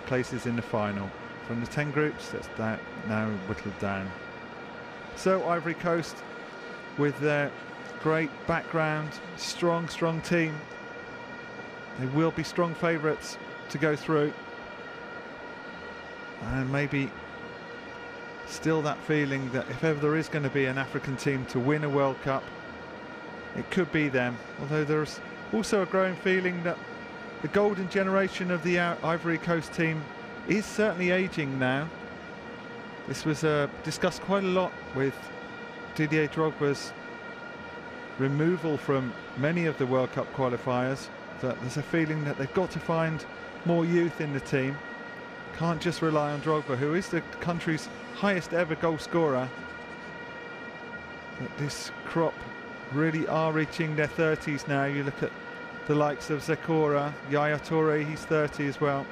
places in the final. From the 10 groups, that's now whittled down. So Ivory Coast, with their great background, strong team, they will be strong favourites to go through. And maybe still that feeling that if ever there is going to be an African team to win a World Cup, it could be them. Although there's also a growing feeling that the golden generation of the Ivory Coast team is certainly aging now. This was discussed quite a lot with Didier Drogba's removal from many of the World Cup qualifiers, that there's a feeling that they've got to find more youth in the team. Can't just rely on Drogba, who is the country's highest ever goal scorer. But this crop really are reaching their 30s now. You look at the likes of Zekora, Yaya Touré, he's 30 as well.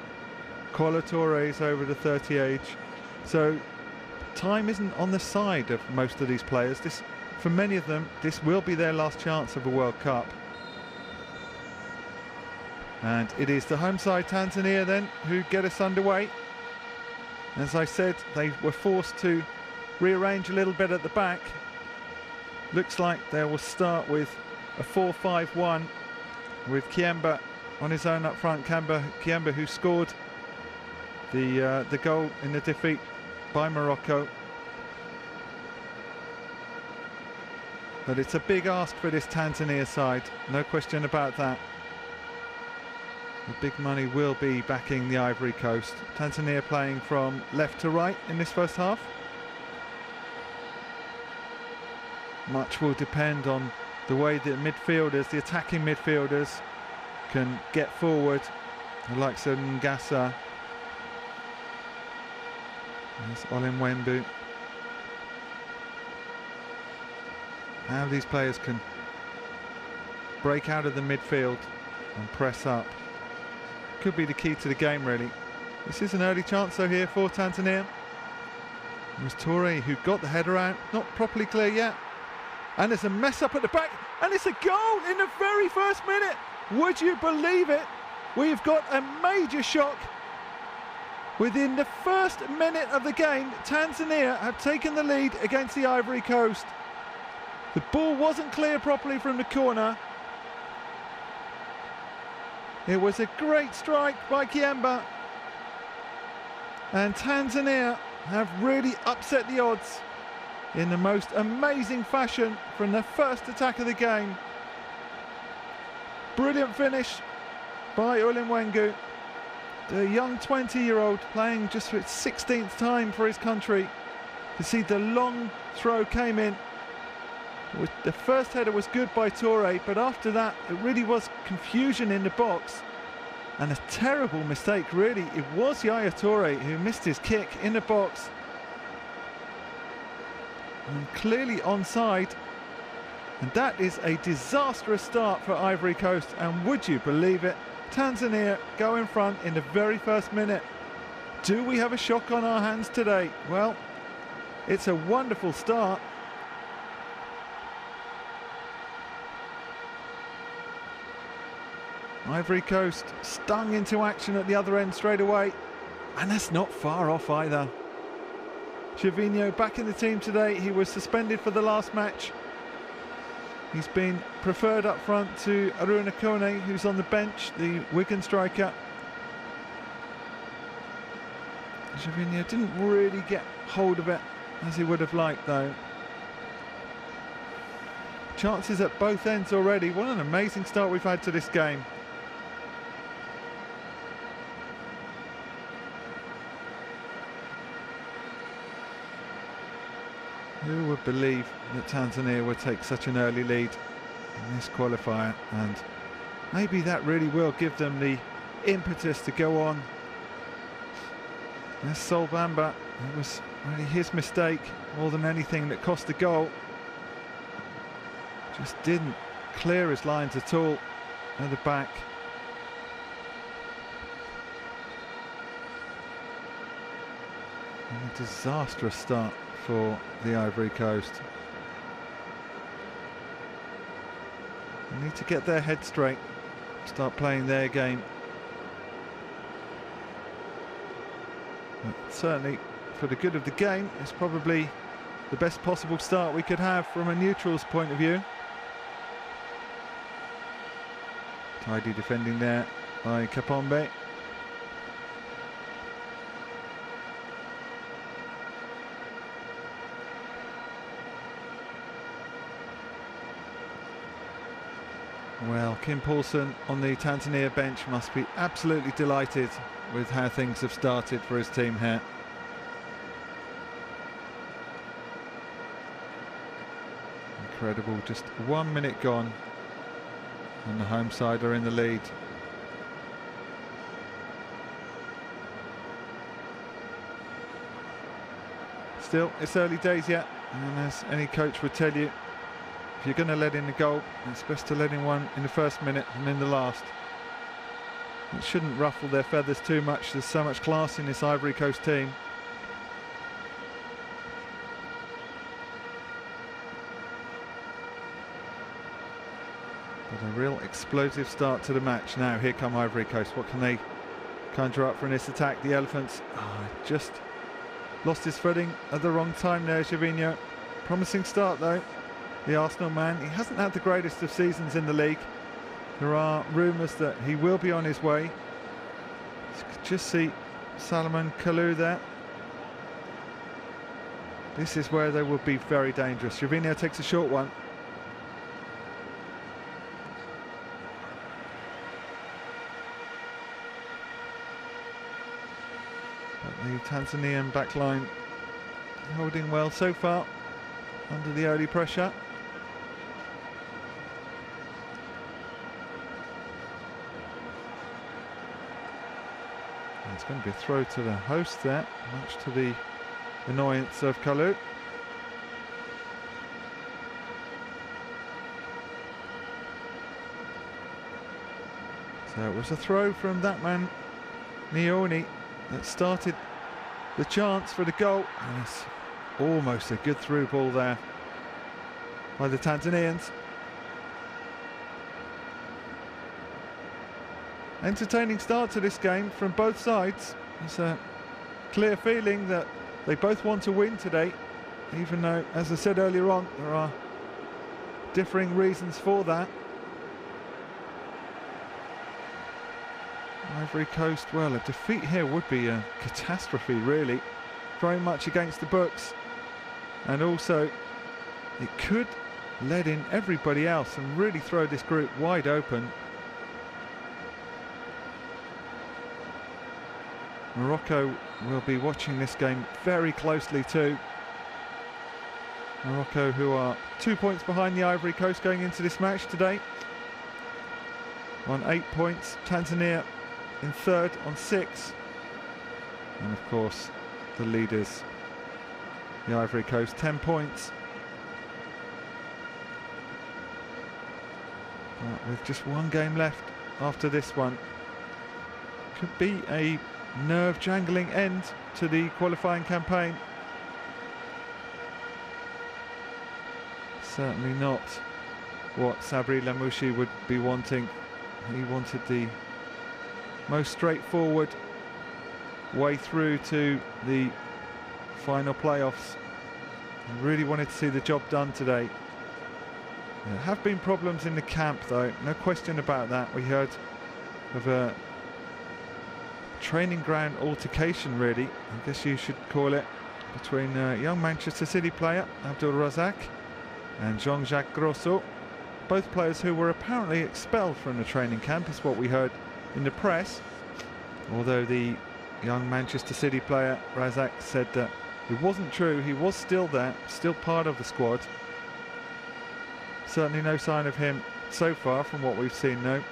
Kolo Touré is over the 30 age. So time isn't on the side of most of these players. For many of them, this will be their last chance of a World Cup. And it is the home side, Tanzania, then, who get us underway. As I said, they were forced to rearrange a little bit at the back. Looks like they will start with a 4-5-1 with Kiemba on his own up front. Kiemba, who scored the goal in the defeat by Morocco. But it's a big ask for this Tanzania side, no question about that. The big money will be backing the Ivory Coast. Tanzania playing from left to right in this first half. Much will depend on the way the midfielders, the attacking midfielders, can get forward. The likes of Ngassa. There's Olimwembu. How these players can break out of the midfield and press up could be the key to the game, really. This is an early chance though here for Tanzania. It was Touré who got the header out, not properly clear yet. And there's a mess up at the back, and it's a goal in the very first minute. Would you believe it? We've got a major shock. Within the first minute of the game, Tanzania have taken the lead against the Ivory Coast. The ball wasn't clear properly from the corner. It was a great strike by Kiemba. And Tanzania have really upset the odds in the most amazing fashion from the first attack of the game. Brilliant finish by Olimwengu, the young 20-year-old playing just for his 16th time for his country. You see the long throw came in. The first header was good by Touré, but after that it really was confusion in the box and a terrible mistake, really. It was Yaya Touré who missed his kick in the box and clearly onside, and that is a disastrous start for Ivory Coast. And would you believe it, Tanzania go in front in the very first minute. Do we have a shock on our hands today? Well, it's a wonderful start. Ivory Coast stung into action at the other end straight away, and that's not far off either. Gervinho back in the team today. He was suspended for the last match. He's been preferred up front to Aruna Kone, who's on the bench, the Wigan striker. Gervinho didn't really get hold of it as he would have liked, though. Chances at both ends already. What an amazing start we've had to this game. Who would believe that Tanzania would take such an early lead in this qualifier, and maybe that really will give them the impetus to go on. There's Sol Bamba. It was really his mistake more than anything that cost the goal. Just didn't clear his lines at all at the back. And a disastrous start for the Ivory Coast. They need to get their head straight, start playing their game. But certainly, for the good of the game, it's probably the best possible start we could have from a neutral's point of view. Tidy defending there by Kapombe. Well, Kim Paulson on the Tanzania bench must be absolutely delighted with how things have started for his team here. Incredible, just 1 minute gone and the home side are in the lead. Still, it's early days yet, and as any coach would tell you, if you're going to let in the goal, it's best to let in one in the first minute and in the last. It shouldn't ruffle their feathers too much. There's so much class in this Ivory Coast team. But a real explosive start to the match. Now here come Ivory Coast. What can they conjure up from this attack? The Elephants just lost his footing at the wrong time there, Gervinho. Promising start though. The Arsenal man, he hasn't had the greatest of seasons in the league. There are rumours that he will be on his way. You could just see Salomon Kalou there. This is where they will be very dangerous. Gervinho takes a short one. But the Tanzanian backline holding well so far under the early pressure. It's going to be a throw to the host there, much to the annoyance of Kalou. So it was a throw from that man, Nioni, that started the chance for the goal. And it's almost a good through ball there by the Tanzanians. Entertaining start to this game from both sides. There's a clear feeling that they both want to win today, even though, as I said earlier on, there are differing reasons for that. Ivory Coast, well, a defeat here would be a catastrophe, really. Very much against the books. And also, it could let in everybody else and really throw this group wide open. Morocco will be watching this game very closely too. Morocco, who are 2 points behind the Ivory Coast going into this match today, on 8 points. Tanzania in third on 6. And of course, the leaders, the Ivory Coast, 10 points. But with just one game left after this one, could be a nerve-jangling end to the qualifying campaign. Certainly not what Sabri Lamouchi would be wanting. He wanted the most straightforward way through to the final playoffs. He really wanted to see the job done today. There have been problems in the camp though, no question about that. We heard of a training ground altercation, really, I guess you should call it, between young Manchester City player Abdul Razak and Jean-Jacques Grosso, both players who were apparently expelled from the training camp, is what we heard in the press, although the young Manchester City player Razak said that it wasn't true. He was still there, still part of the squad. Certainly no sign of him so far from what we've seen, no,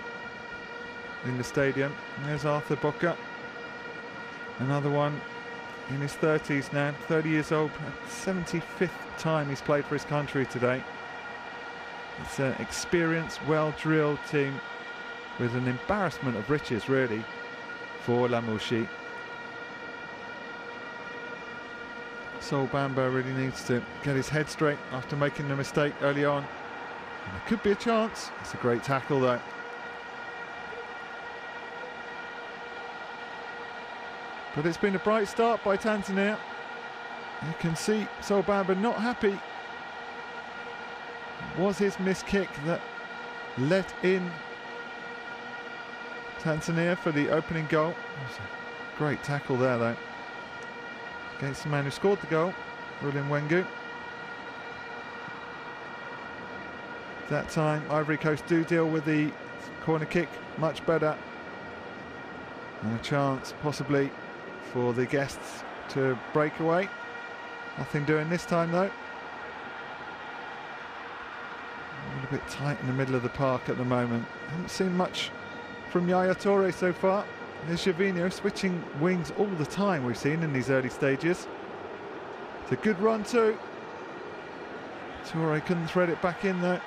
in the stadium. And there's Arthur Boca, another one in his 30s now, 30 years old, 75th time he's played for his country today. It's an experienced, well-drilled team with an embarrassment of riches, really, for Lamouchi. Sol Bamba really needs to get his head straight after making the mistake early on. And there could be a chance. It's a great tackle, though. But it's been a bright start by Tanzania. You can see Solbamba not happy. It was his missed kick that let in Tanzania for the opening goal. It was a great tackle there though, against the man who scored the goal, William Wengu. That time Ivory Coast do deal with the corner kick much better. And a chance possibly for the guests to break away. Nothing doing this time though. A little bit tight in the middle of the park at the moment. Haven't seen much from Yaya Toure so far. There's Gervinho switching wings all the time, we've seen in these early stages. It's a good run too. Toure couldn't thread it back in though.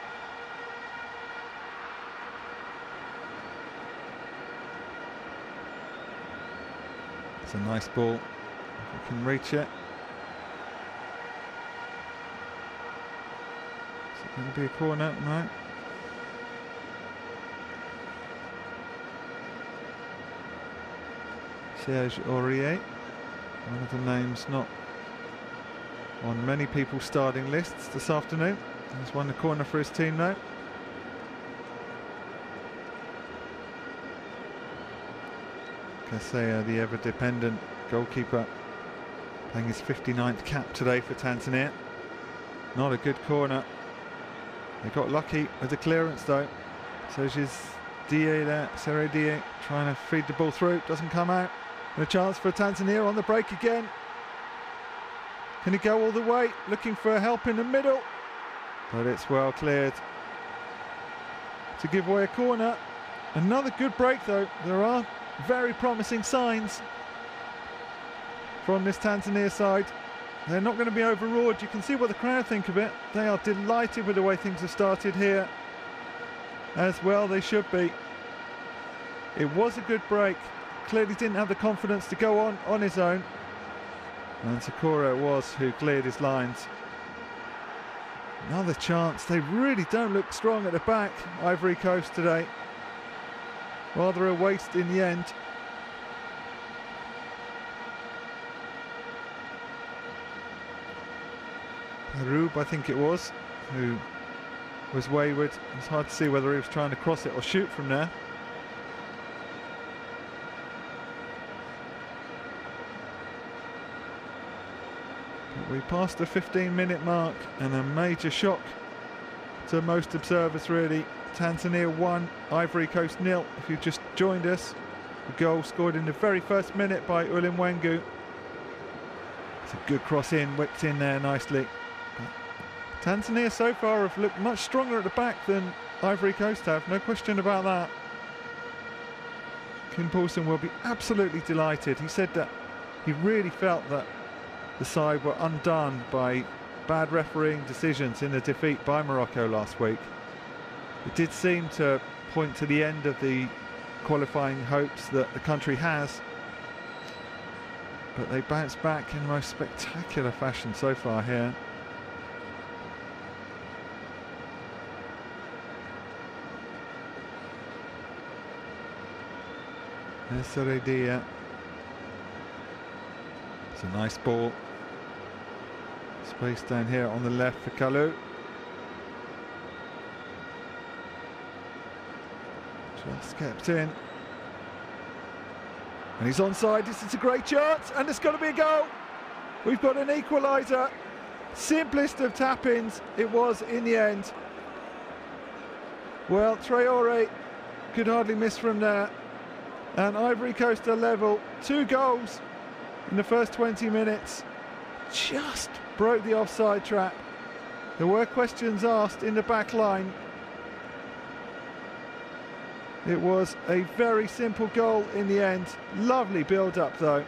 It's a nice ball, if we can reach it. Is it going to be a corner? No. Serge Aurier, one of the names not on many people's starting lists this afternoon. He's won the corner for his team now. Kasea, the ever-dependent goalkeeper, playing his 59th cap today for Tanzania. Not a good corner. They got lucky with the clearance though. Serge's Die there, Sere Die trying to feed the ball through, doesn't come out. And a chance for Tanzania on the break again. Can he go all the way? Looking for help in the middle. But it's well cleared to give away a corner. Another good break though. There are very promising signs from this Tanzania side. They're not going to be overawed. You can see what the crowd think of it. They are delighted with the way things have started here. As well they should be. It was a good break. Clearly didn't have the confidence to go on his own. And Sakura it was who cleared his lines. Another chance. They really don't look strong at the back, Ivory Coast today. Rather a waste in the end. Perub, I think it was, who was wayward. It's hard to see whether he was trying to cross it or shoot from there. But we passed the 15-minute mark, and a major shock to most observers really. Tanzania 1, Ivory Coast 0. If you've just joined us, the goal scored in the very first minute by William Wengu. It's a good cross in, whipped in there nicely. But Tanzania so far have looked much stronger at the back than Ivory Coast have, no question about that. Kim Poulsen will be absolutely delighted. He said that he really felt that the side were undone by bad refereeing decisions in the defeat by Morocco last week. It did seem to point to the end of the qualifying hopes that the country has, but they bounced back in the most spectacular fashion so far here. There's Seredia. It's a nice ball. Space down here on the left for Kalou. Just kept in. And he's onside. This is a great chance, and it's got to be a goal. We've got an equaliser. Simplest of tap-ins it was in the end. Well, Traore could hardly miss from there. And Ivory Coast are level. 2 goals in the first 20 minutes. Just broke the offside trap. There were questions asked in the back line. It was a very simple goal in the end. Lovely build-up though.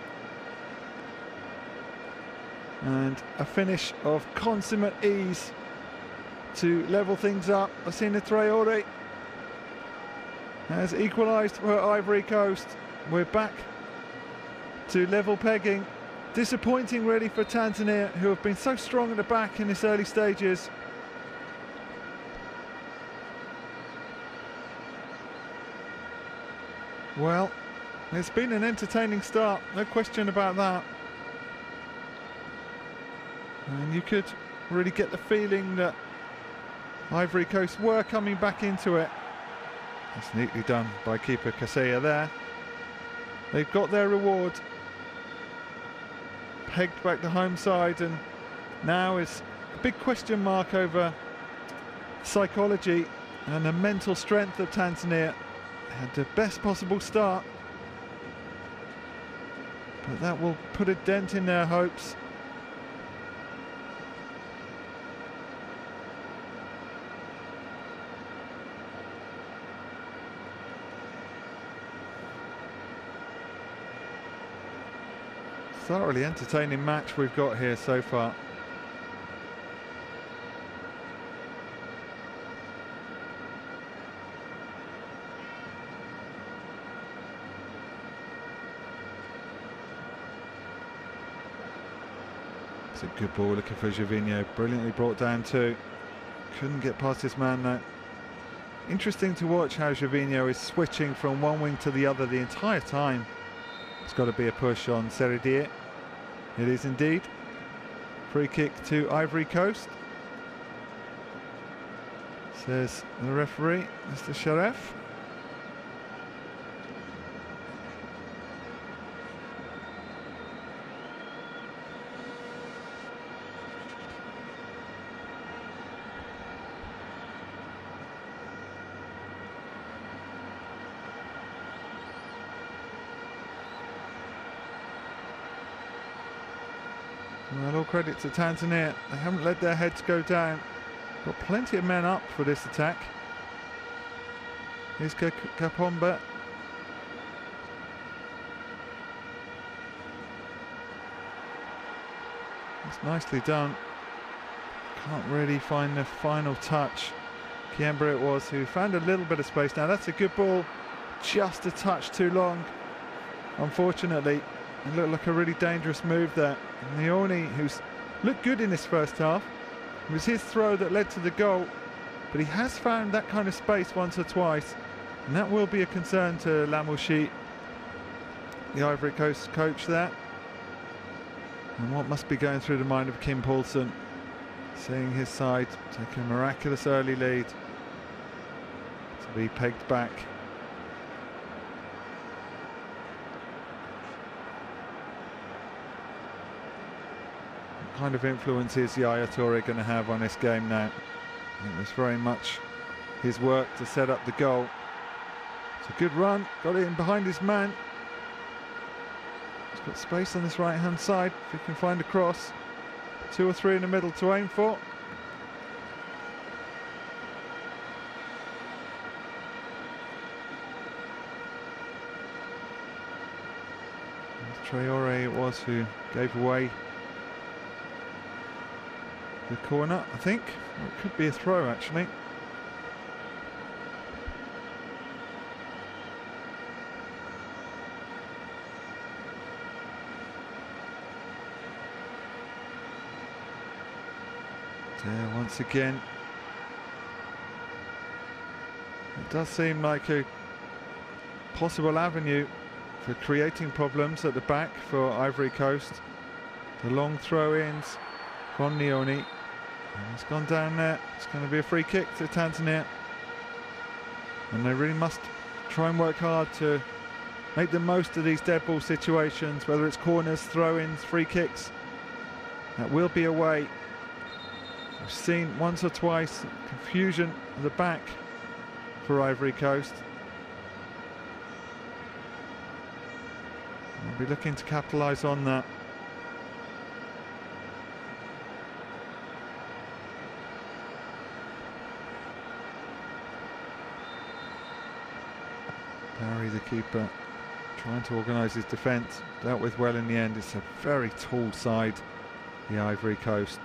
And a finish of consummate ease to level things up. Asina Traore has equalised for Ivory Coast. We're back to level pegging. Disappointing really for Tanzania, who have been so strong at the back in this early stages. Well, It's been an entertaining start, no question about that. And you could really get the feeling that Ivory Coast were coming back into it. That's neatly done by keeper Kaseya there. They've got their reward. Pegged back the home side, and now is a big question mark over psychology and the mental strength of Tanzania. Had the best possible start, but that will put a dent in their hopes. Thoroughly entertaining match we've got here so far. It's a good ball looking for Gervinho, brilliantly brought down too. Couldn't get past his man though. Interesting to watch how Gervinho is switching from one wing to the other the entire time. It's got to be a push on Seridir. It is indeed. Free kick to Ivory Coast, says the referee, Mr. Sharef. Well, all credit to Tanzania. They haven't let their heads go down. Got plenty of men up for this attack. Here's Kapomba. It's nicely done. Can't really find the final touch. Kiemba it was who found a little bit of space. Now that's a good ball. Just a touch too long, unfortunately. It looked like a really dangerous move there. Nioni, who's looked good in this first half, it was his throw that led to the goal, but he has found that kind of space once or twice, and that will be a concern to Lamouchi, the Ivory Coast coach there. And what must be going through the mind of Kim Poulsen, seeing his side take a miraculous early lead to be pegged back. Kind of influence is Yaya Toure going to have on this game now? It was very much his work to set up the goal. It's a good run, got it in behind his man. He's got space on this right hand side if he can find a cross. 2 or 3 in the middle to aim for. Traore it was who gave away the corner, I think. Or it could be a throw actually. There once again. It does seem like a possible avenue for creating problems at the back for Ivory Coast. The long throw-ins from Nioni. And it's gone down there. It's going to be a free kick to Tanzania. And they really must try and work hard to make the most of these dead ball situations, whether it's corners, throw-ins, free kicks. That will be a way. We've seen once or twice confusion at the back for Ivory Coast. They'll be looking to capitalise on that. Barry, the keeper, trying to organise his defence, dealt with well in the end. It's a very tall side, the Ivory Coast.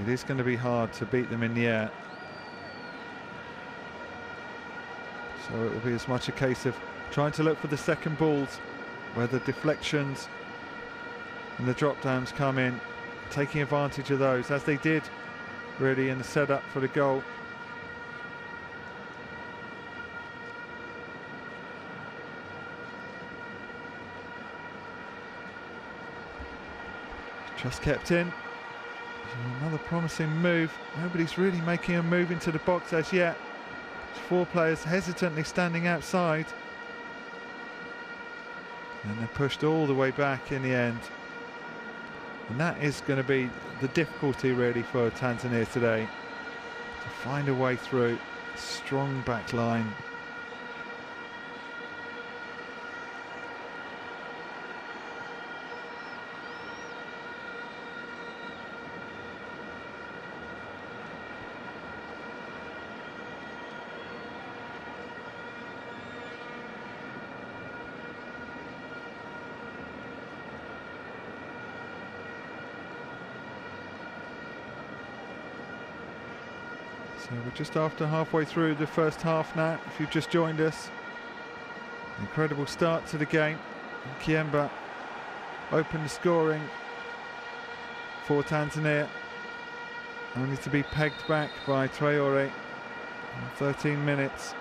It is going to be hard to beat them in the air. So it will be as much a case of trying to look for the second balls, where the deflections and the drop downs come in, taking advantage of those, as they did really in the setup for the goal. Just kept in. Another promising move. Nobody's really making a move into the box as yet. There's 4 players hesitantly standing outside. And they're pushed all the way back in the end. And that is going to be the difficulty really for Tanzania today. To find a way through. Strong back line. So we're just after halfway through the first half now, if you've just joined us. Incredible start to the game. Kiemba opened the scoring for Tanzania, only to be pegged back by Traore in 13 minutes.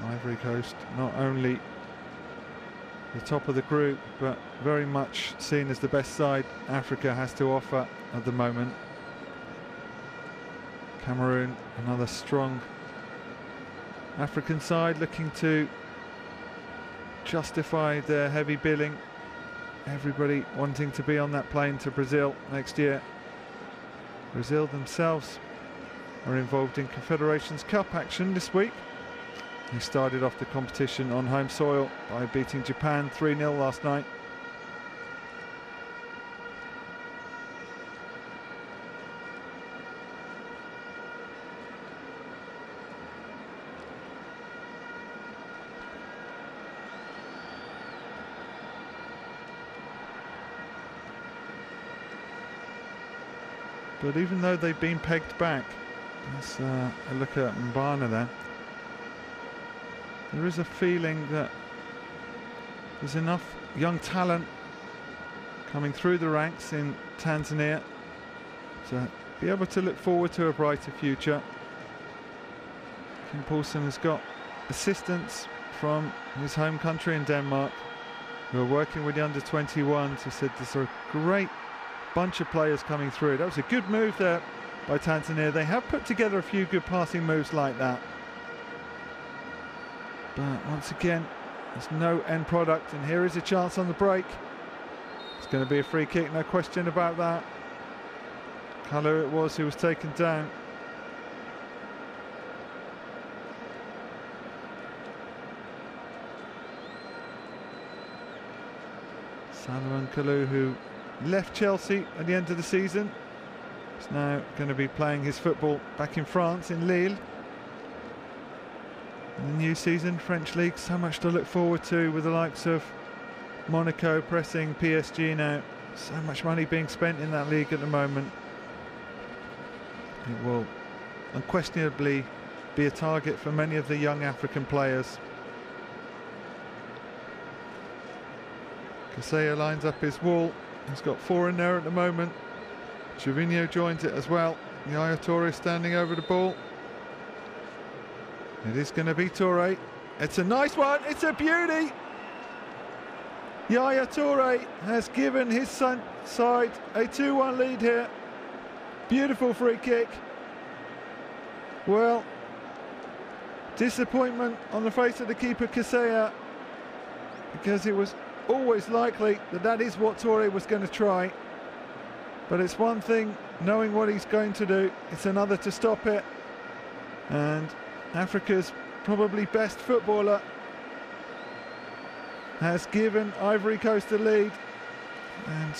Ivory Coast not only the top of the group, but very much seen as the best side Africa has to offer at the moment. Cameroon, another strong African side looking to justify their heavy billing. Everybody wanting to be on that plane to Brazil next year. Brazil themselves are involved in Confederations Cup action this week. They started off the competition on home soil by beating Japan 3-0 last night. But even though they've been pegged back, let's look at Mbana there. There is a feeling that there's enough young talent coming through the ranks in Tanzania to be able to look forward to a brighter future. Kim Poulsen has got assistance from his home country in Denmark, who are working with the under-21s. He said there's a great bunch of players coming through. That was a good move there by Tanzania. They have put together a few good passing moves like that. But once again, there's no end product, and here is a chance on the break. It's going to be a free kick, no question about that. Kalu it was who was taken down. Salomon Kalou, who left Chelsea at the end of the season, is now going to be playing his football back in France, in Lille. In the new season, French League, so much to look forward to with the likes of Monaco pressing PSG now. So much money being spent in that league at the moment. It will unquestionably be a target for many of the young African players. Kasea lines up his wall. He's got 4 in there at the moment. Gervinho joins it as well. Yaya Toure standing over the ball. It is going to be Toure. It's a nice one. It's a beauty. Yaya Toure has given his side a 2-1 lead here. Beautiful free kick. Well, disappointment on the face of the keeper Kasea, because it was always likely that that is what Toure was going to try. But it's one thing knowing what he's going to do, it's another to stop it. And Africa's probably best footballer has given Ivory Coast the lead, and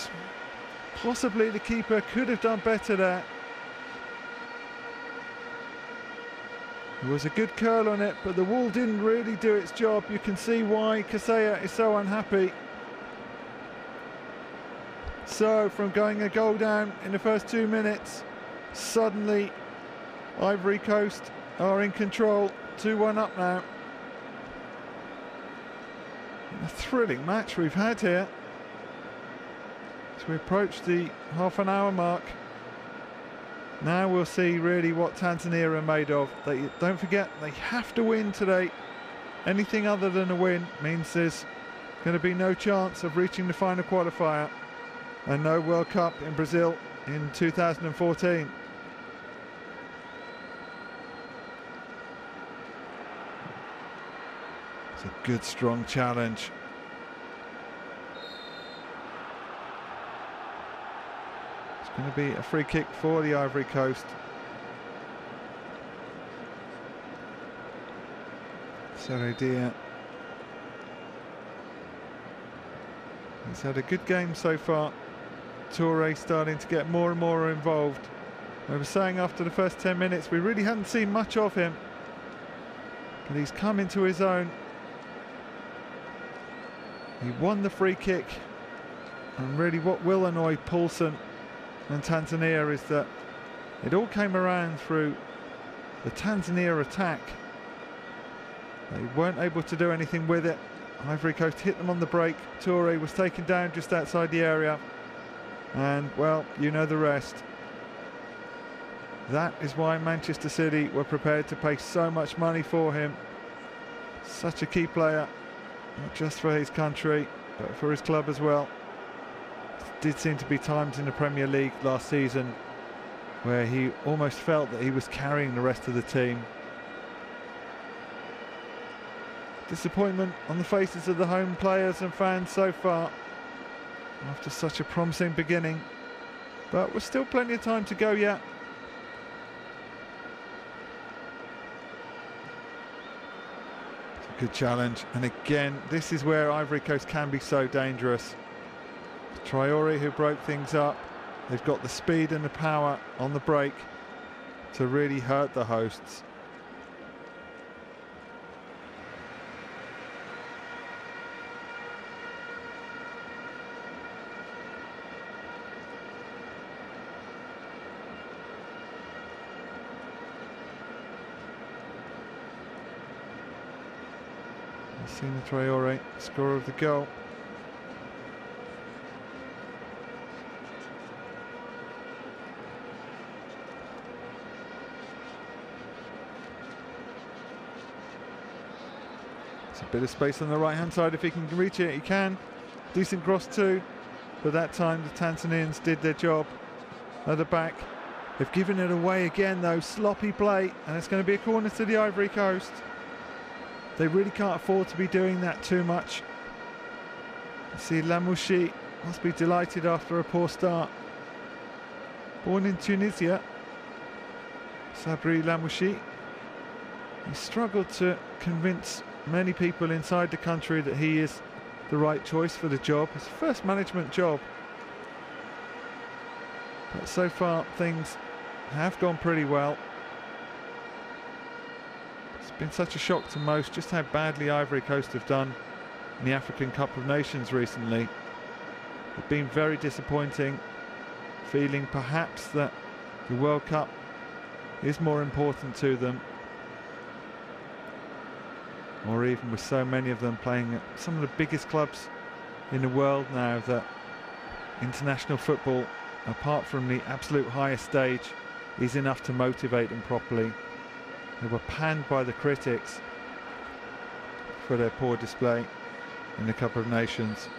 possibly the keeper could have done better there. There was a good curl on it, but the wall didn't really do its job. You can see why Kasea is so unhappy. So from going a goal down in the first 2 minutes, suddenly Ivory Coast are in control. 2-1 up now. A thrilling match we've had here as we approach the half-an-hour mark. Now we'll see really what Tanzania are made of. Don't forget, they have to win today. Anything other than a win means there's going to be no chance of reaching the final qualifier and no World Cup in Brazil in 2014. It's a good, strong challenge. Going to be a free kick for the Ivory Coast. Seredia. He's had a good game so far. Toure starting to get more and more involved. I was saying after the first 10 minutes we really hadn't seen much of him, but he's come into his own. He won the free kick, and really what will annoy Paulson and Tanzania is that it all came around through the Tanzania attack. They weren't able to do anything with it. Ivory Coast hit them on the break. Toure was taken down just outside the area, and well, you know the rest. That is why Manchester City were prepared to pay so much money for him. Such a key player, not just for his country but for his club as well. Did seem to be times in the Premier League last season where he almost felt that he was carrying the rest of the team. Disappointment on the faces of the home players and fans so far after such a promising beginning, but there's still plenty of time to go yet. It's a good challenge, and again this is where Ivory Coast can be so dangerous. Traore, who broke things up, they've got the speed and the power on the break to really hurt the hosts. You've seen the Traore, scorer of the goal. Bit of space on the right hand side. If he can reach it, he can. Decent cross too, but that time the Tanzanians did their job at the back. They've given it away again though. Sloppy play, and it's going to be a corner to the Ivory Coast. They really can't afford to be doing that too much. You see Lamouchi must be delighted after a poor start. Born in Tunisia, Sabri Lamouchi. He struggled to convince many people inside the country that he is the right choice for the job. His first management job. But so far things have gone pretty well. It's been such a shock to most just how badly Ivory Coast have done in the African Cup of Nations recently. It's been very disappointing, feeling perhaps that the World Cup is more important to them. Or even with so many of them playing at some of the biggest clubs in the world now, that international football, apart from the absolute highest stage, is enough to motivate them properly. They were panned by the critics for their poor display in the Cup of Nations.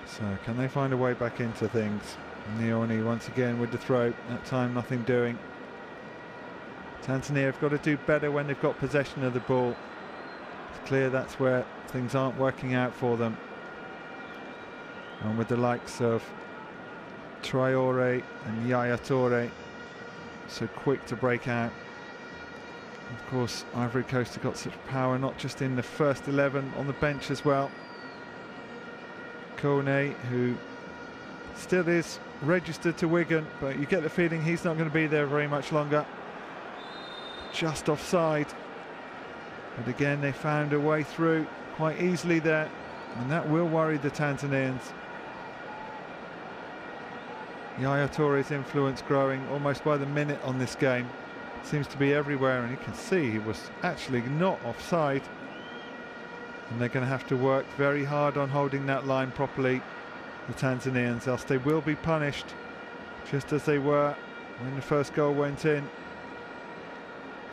So can they find a way back into things? Nioni once again with the throw. That time nothing doing. Tanzania have got to do better when they've got possession of the ball. It's clear that's where things aren't working out for them. And with the likes of Traore and Yaya Toure so quick to break out. Of course, Ivory Coast have got such power, not just in the first 11, on the bench as well. Kone, who still is registered to Wigan, but you get the feeling he's not going to be there very much longer. Just offside. But again, they found a way through quite easily there, and that will worry the Tanzanians. Yaya Toure's influence growing almost by the minute on this game. Seems to be everywhere, and you can see he was actually not offside. And they're going to have to work very hard on holding that line properly, the Tanzanians, else they will be punished, just as they were when the first goal went in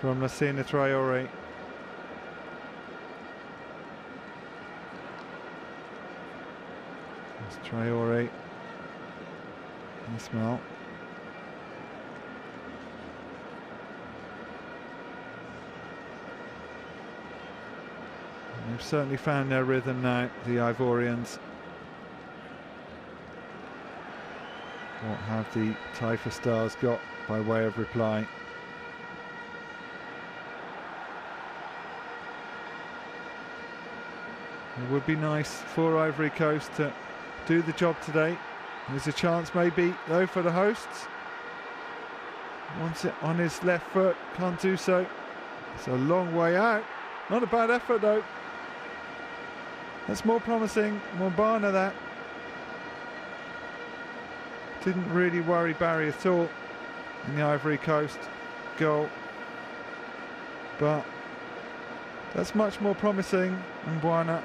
from Lassina Traore. That's Traore. Ismail. They've certainly found their rhythm now, the Ivorians. What have the Taifa Stars got by way of reply? It would be nice for Ivory Coast to do the job today. There's a chance maybe though for the hosts. Wants it on his left foot, can't do so. It's a long way out. Not a bad effort though. That's more promising. Mombana that. Didn't really worry Barry at all in the Ivory Coast goal. But that's much more promising than Mombana.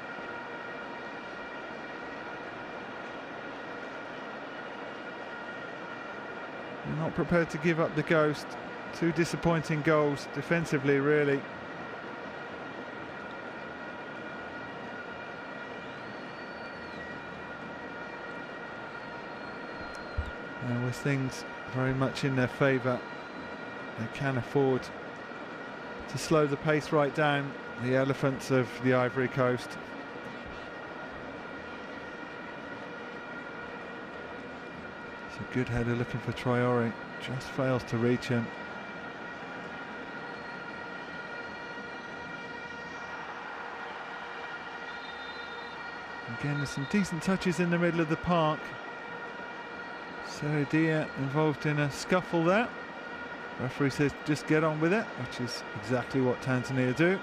They're not prepared to give up the ghost. Two disappointing goals defensively, really. And with things very much in their favour, they can afford to slow the pace right down, the elephants of the Ivory Coast. It's a good header looking for Traore, just fails to reach him. Again, there's some decent touches in the middle of the park. Seredia involved in a scuffle there. Referee says just get on with it, which is exactly what Tanzania do.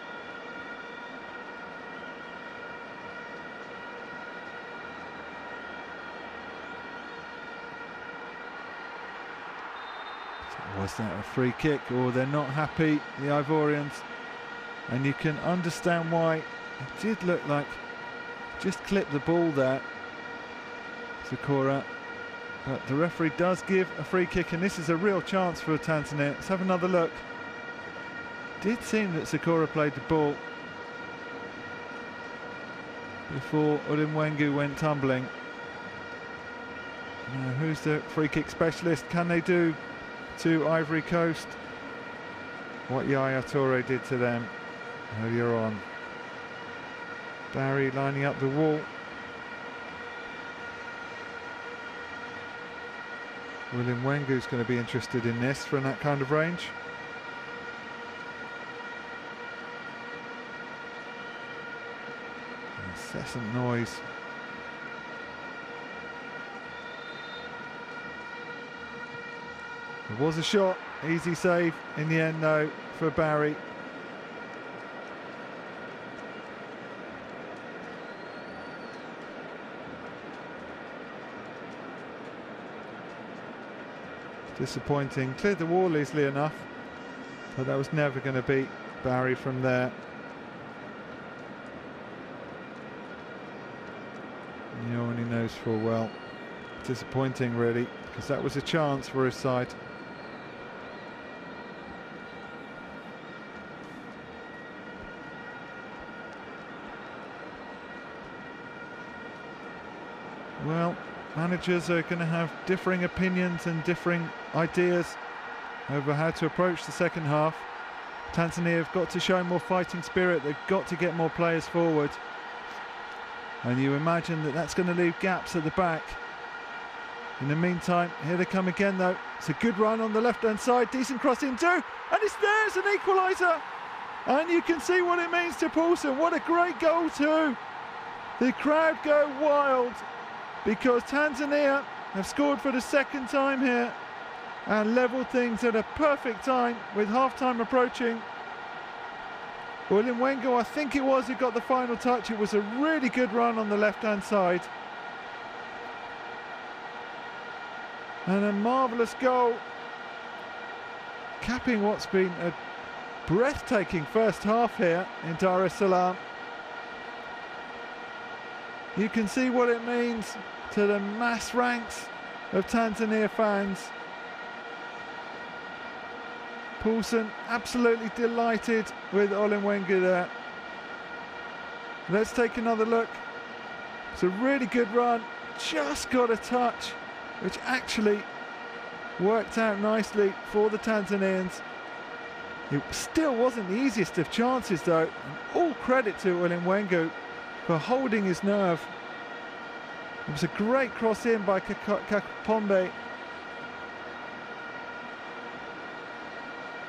So was that a free kick, or they're not happy, the Ivorians? And you can understand why. It did look like just clipped the ball there, Sakura. But the referee does give a free kick, and this is a real chance for Tanzania. Let's have another look. Did seem that Sakura played the ball before Ulimwengu went tumbling. Now, who's the free kick specialist? Can they do to Ivory Coast what Yaya Toure did to them earlier on? Barry lining up the wall. Ulimwengu's going to be interested in this from that kind of range. Incessant noise. It was a shot, easy save in the end though for Barry. Disappointing, cleared the wall easily enough, but that was never going to beat Barry from there. He knows full well. Disappointing really, because that was a chance for his side. Well, managers are going to have differing opinions and differing ideas over how to approach the second half. Tanzania have got to show more fighting spirit. They've got to get more players forward. And you imagine that that's going to leave gaps at the back. In the meantime, here they come again though. It's a good run on the left-hand side, decent cross in too, and it's there's an equaliser. And you can see what it means to Poulsen. What a great goal too. The crowd go wild because Tanzania have scored for the second time here and levelled things at a perfect time with half-time approaching. Ulimwengu, I think it was, who got the final touch. It was a really good run on the left-hand side. And a marvellous goal, capping what's been a breathtaking first half here in Dar es Salaam. You can see what it means to the mass ranks of Tanzania fans. Poulsen absolutely delighted with Ulimwengu there. Let's take another look. It's a really good run, just got a touch, which actually worked out nicely for the Tanzanians. It still wasn't the easiest of chances though, and all credit to Ulimwengu for holding his nerve. It was a great cross in by Kakapombe.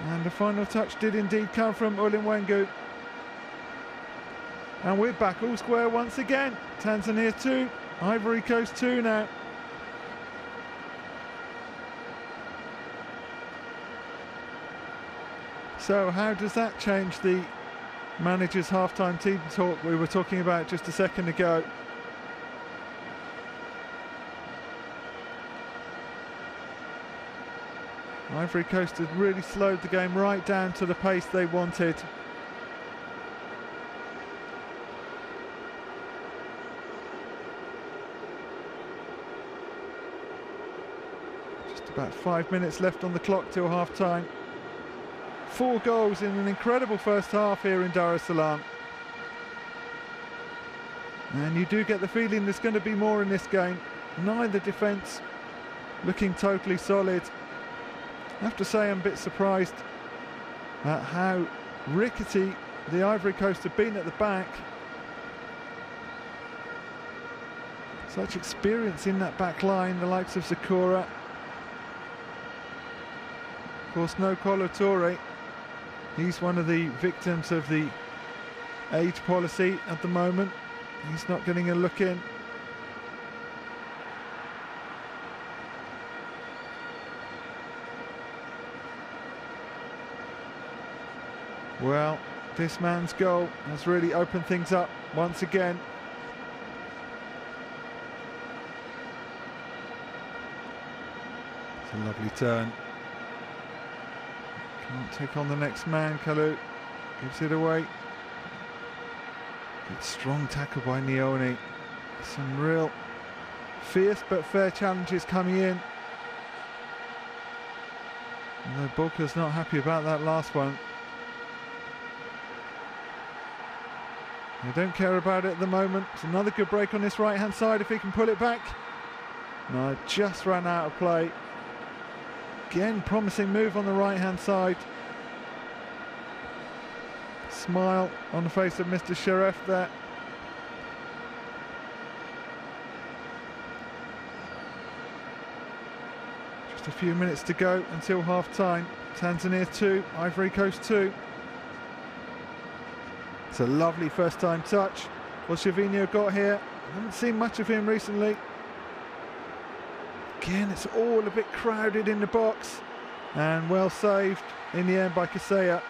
And the final touch did indeed come from Ulimwengu. And we're back all square once again. Tanzania 2, Ivory Coast 2 now. So how does that change the manager's half-time team talk we were talking about just a second ago? Ivory Coast had really slowed the game right down to the pace they wanted. Just about 5 minutes left on the clock till half-time. 4 goals in an incredible first half here in Dar es Salaam. And you do get the feeling there's going to be more in this game. Neither defence looking totally solid. I have to say I'm a bit surprised at how rickety the Ivory Coast have been at the back. Such experience in that back line, the likes of Zakura. Of course, no Kolo Touré. He's one of the victims of the age policy at the moment. He's not getting a look in. Well, this man's goal has really opened things up once again. It's a lovely turn. Can't take on the next man, Kalu. Gives it away. Good strong tackle by Nioni. Some real fierce but fair challenges coming in. Although Bulka's not happy about that last one. They don't care about it at the moment. It's another good break on this right-hand side if he can pull it back. No, just ran out of play. Again, promising move on the right-hand side. Smile on the face of Mr. Sharef there. Just a few minutes to go until half-time. Tanzania 2, Ivory Coast 2. It's a lovely first-time touch. What's Gervinho got here? I haven't seen much of him recently. Again, it's all a bit crowded in the box. And well saved in the end by Kaseya.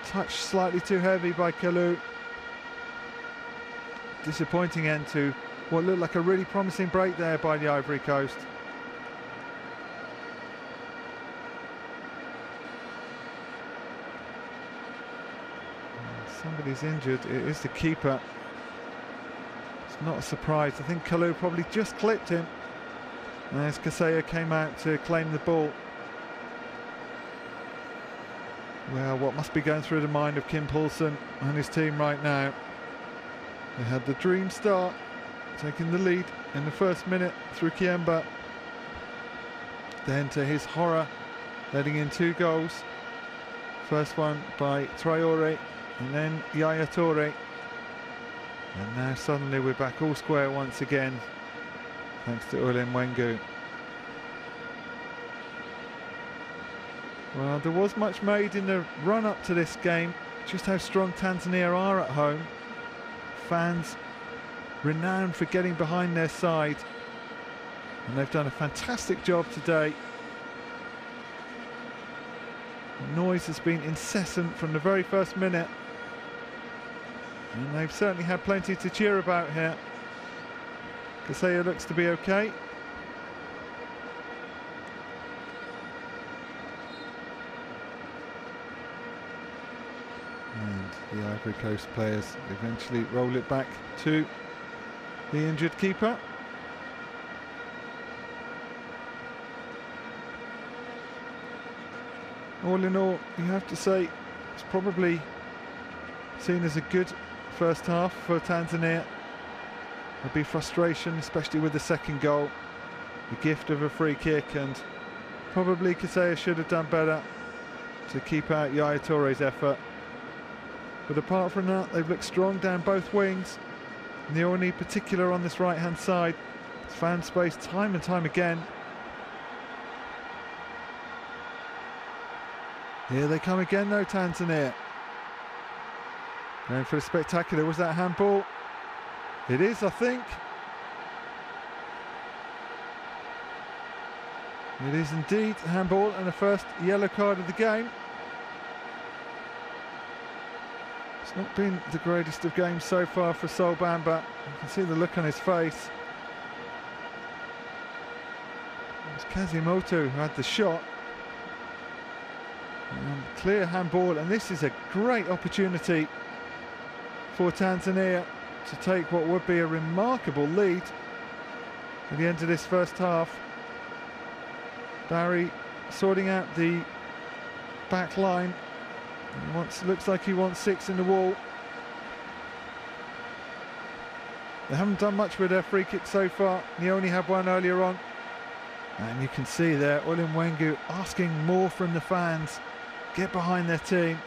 Touch slightly too heavy by Kalu. Disappointing end to what looked like a really promising break there by the Ivory Coast. Somebody's injured. It is the keeper. It's not a surprise. I think Kalu probably just clipped him as Kaseya came out to claim the ball. Well, what must be going through the mind of Kim Poulsen and his team right now? They had the dream start taking the lead in the first minute through Kiemba. Then, to his horror, letting in 2 goals. First one by Traore and then Yaya Toure. And now suddenly we're back all square once again, thanks to Ulen Wengu. Well, there was much made in the run-up to this game, just how strong Tanzania are at home. Fans renowned for getting behind their side, and they've done a fantastic job today. The noise has been incessant from the very first minute, and they've certainly had plenty to cheer about here. Kasea looks to be okay. And the Ivory Coast players eventually roll it back to the injured keeper. All in all, you have to say it's probably seen as a good first half for Tanzania. There'll be frustration, especially with the second goal, the gift of a free kick, and probably Kasea should have done better to keep out Yaya Toure's effort. But apart from that, they've looked strong down both wings. Nioni particular on this right-hand side. It's found space time and time again. Here they come again though, Tanzania. Going for a spectacular, was that handball? It is, I think. It is indeed a handball and the first yellow card of the game. It's not been the greatest of games so far for Sol Bamba. You can see the look on his face. It was Kazimoto who had the shot. Clear handball, and this is a great opportunity for Tanzania to take what would be a remarkable lead at the end of this first half. Barry sorting out the back line. Looks like he wants 6 in the wall. They haven't done much with their free kick so far. They only had one earlier on, and you can see there Ulen Wengu asking more from the fans. Get behind their team.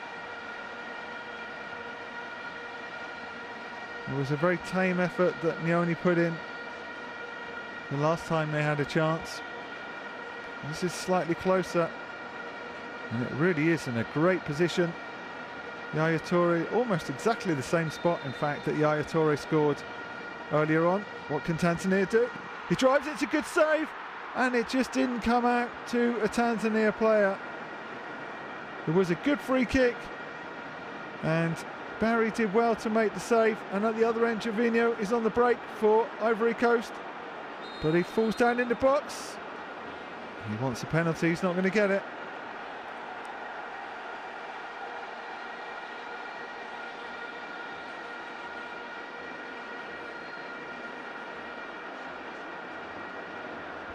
It was a very tame effort that Nioni put in the last time they had a chance. This is slightly closer, and it really is in a great position. Yaya Toure, almost exactly the same spot, in fact, that Yaya Toure scored earlier on. What can Tanzania do? He drives it, it's a good save, and it just didn't come out to a Tanzania player. It was a good free kick, and Barry did well to make the save, and at the other end Gervinho is on the break for Ivory Coast, but he falls down in the box. He wants a penalty, he's not going to get it.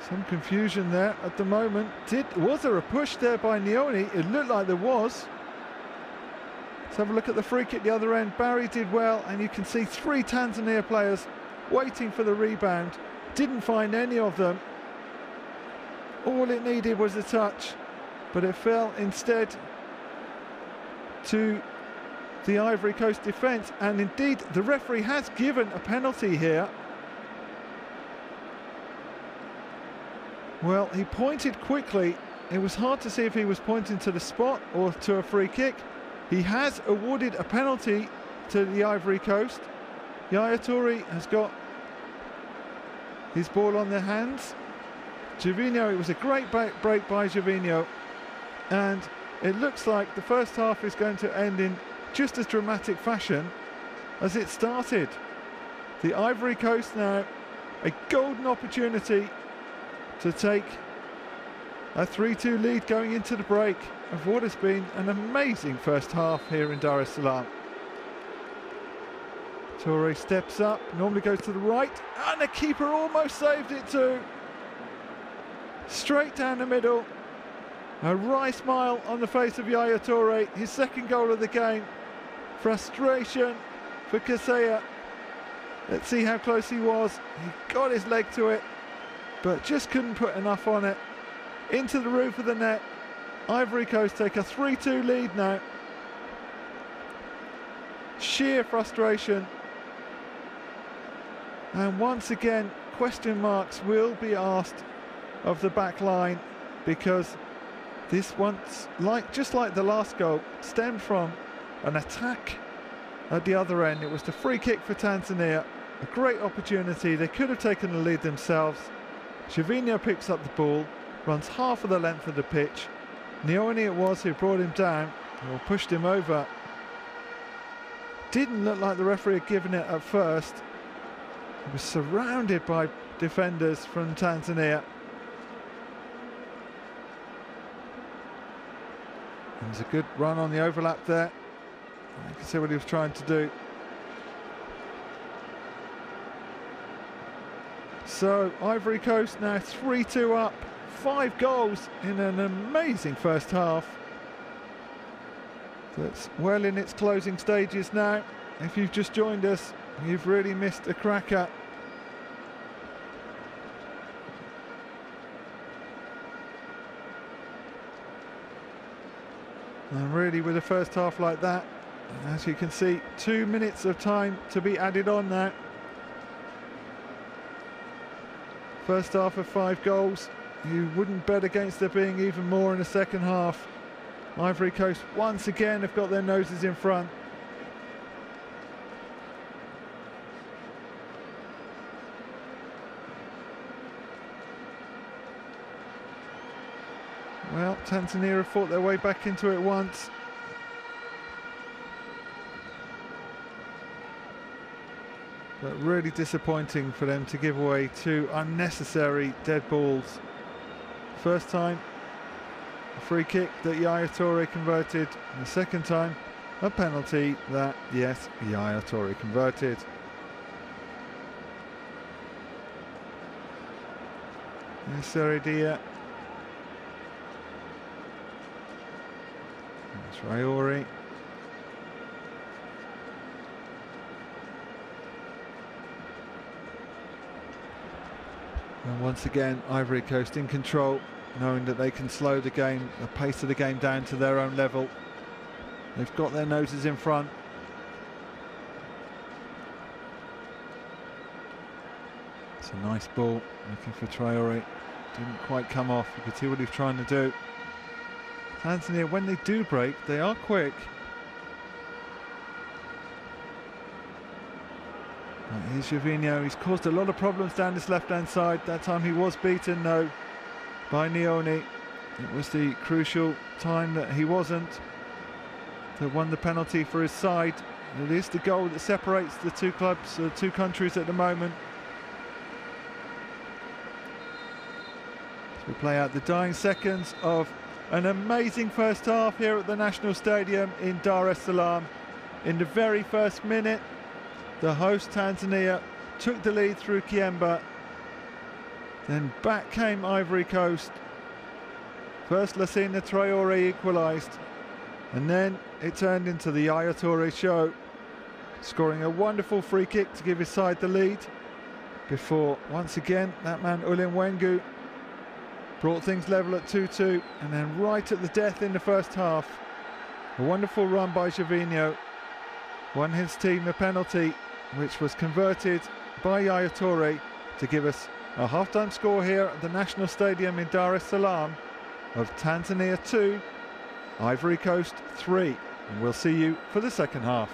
Some confusion there at the moment. Was there a push there by Nioni? It looked like there was. Let's have a look at the free kick at the other end. Barry did well, and you can see 3 Tanzania players waiting for the rebound. Didn't find any of them. All it needed was a touch, but it fell instead to the Ivory Coast defence, and indeed the referee has given a penalty here. Well, he pointed quickly. It was hard to see if he was pointing to the spot or to a free kick. He has awarded a penalty to the Ivory Coast. Yaya Toure has got his ball on their hands. Gervinho, it was a great break by Gervinho, and it looks like the first half is going to end in just as dramatic fashion as it started. The Ivory Coast now a golden opportunity to take a 3-2 lead going into the break of what has been an amazing first half here in Dar es Salaam. Toure steps up, normally goes to the right, and the keeper almost saved it too. Straight down the middle. A wry smile on the face of Yaya Toure, his second goal of the game. Frustration for Kasea, Let's see how close he was. He got his leg to it, but just couldn't put enough on it. Into the roof of the net. Ivory Coast take a 3-2 lead now. Sheer frustration. And once again, question marks will be asked of the back line, because this once, just like the last goal, stemmed from an attack at the other end. It was the free kick for Tanzania. A great opportunity. They could have taken the lead themselves. Gervinho picks up the ball, runs half of the length of the pitch. Nioni it was who brought him down, or pushed him over. Didn't look like the referee had given it at first. He was surrounded by defenders from Tanzania. And there's a good run on the overlap there. You can see what he was trying to do. So Ivory Coast now 3-2 up, 5 goals in an amazing first half. That's well in its closing stages now. If you've just joined us, you've really missed a cracker. And really, with a first half like that, as you can see, 2 minutes of time to be added on now. First half of 5 goals. You wouldn't bet against there being even more in the second half. Ivory Coast once again have got their noses in front. Well, Tanzania have fought their way back into it once. But really disappointing for them to give away 2 unnecessary dead balls. First time, a free kick that Yaya Toure converted. And the second time, a penalty that, yes, Yaya Toure converted. Yes, Seridia. Traore. And once again, Ivory Coast in control, knowing that they can slow the game, the pace of the game down to their own level. They've got their noses in front. It's a nice ball, looking for Traore. Didn't quite come off. You could see what he's trying to do. Tanzania, when they do break, they are quick. Here's Gervinho. He's caused a lot of problems down this left-hand side. That time he was beaten, though, by Nioni. It was the crucial time that he wasn't, that won the penalty for his side. It is the goal that separates the two clubs, the two countries at the moment. As we play out the dying seconds of an amazing first half here at the National Stadium in Dar es Salaam. In the very first minute, the host Tanzania took the lead through Kiemba. Then back came Ivory Coast. First Lassina Traore equalised, and then it turned into the Yaya Toure show, scoring a wonderful free kick to give his side the lead, before once again that man Ulen Wengu brought things level at 2-2, and then right at the death in the first half, a wonderful run by Gervinho won his team a penalty, which was converted by Yaya Toure to give us a half-time score here at the National Stadium in Dar es Salaam of Tanzania 2, Ivory Coast 3. And we'll see you for the second half.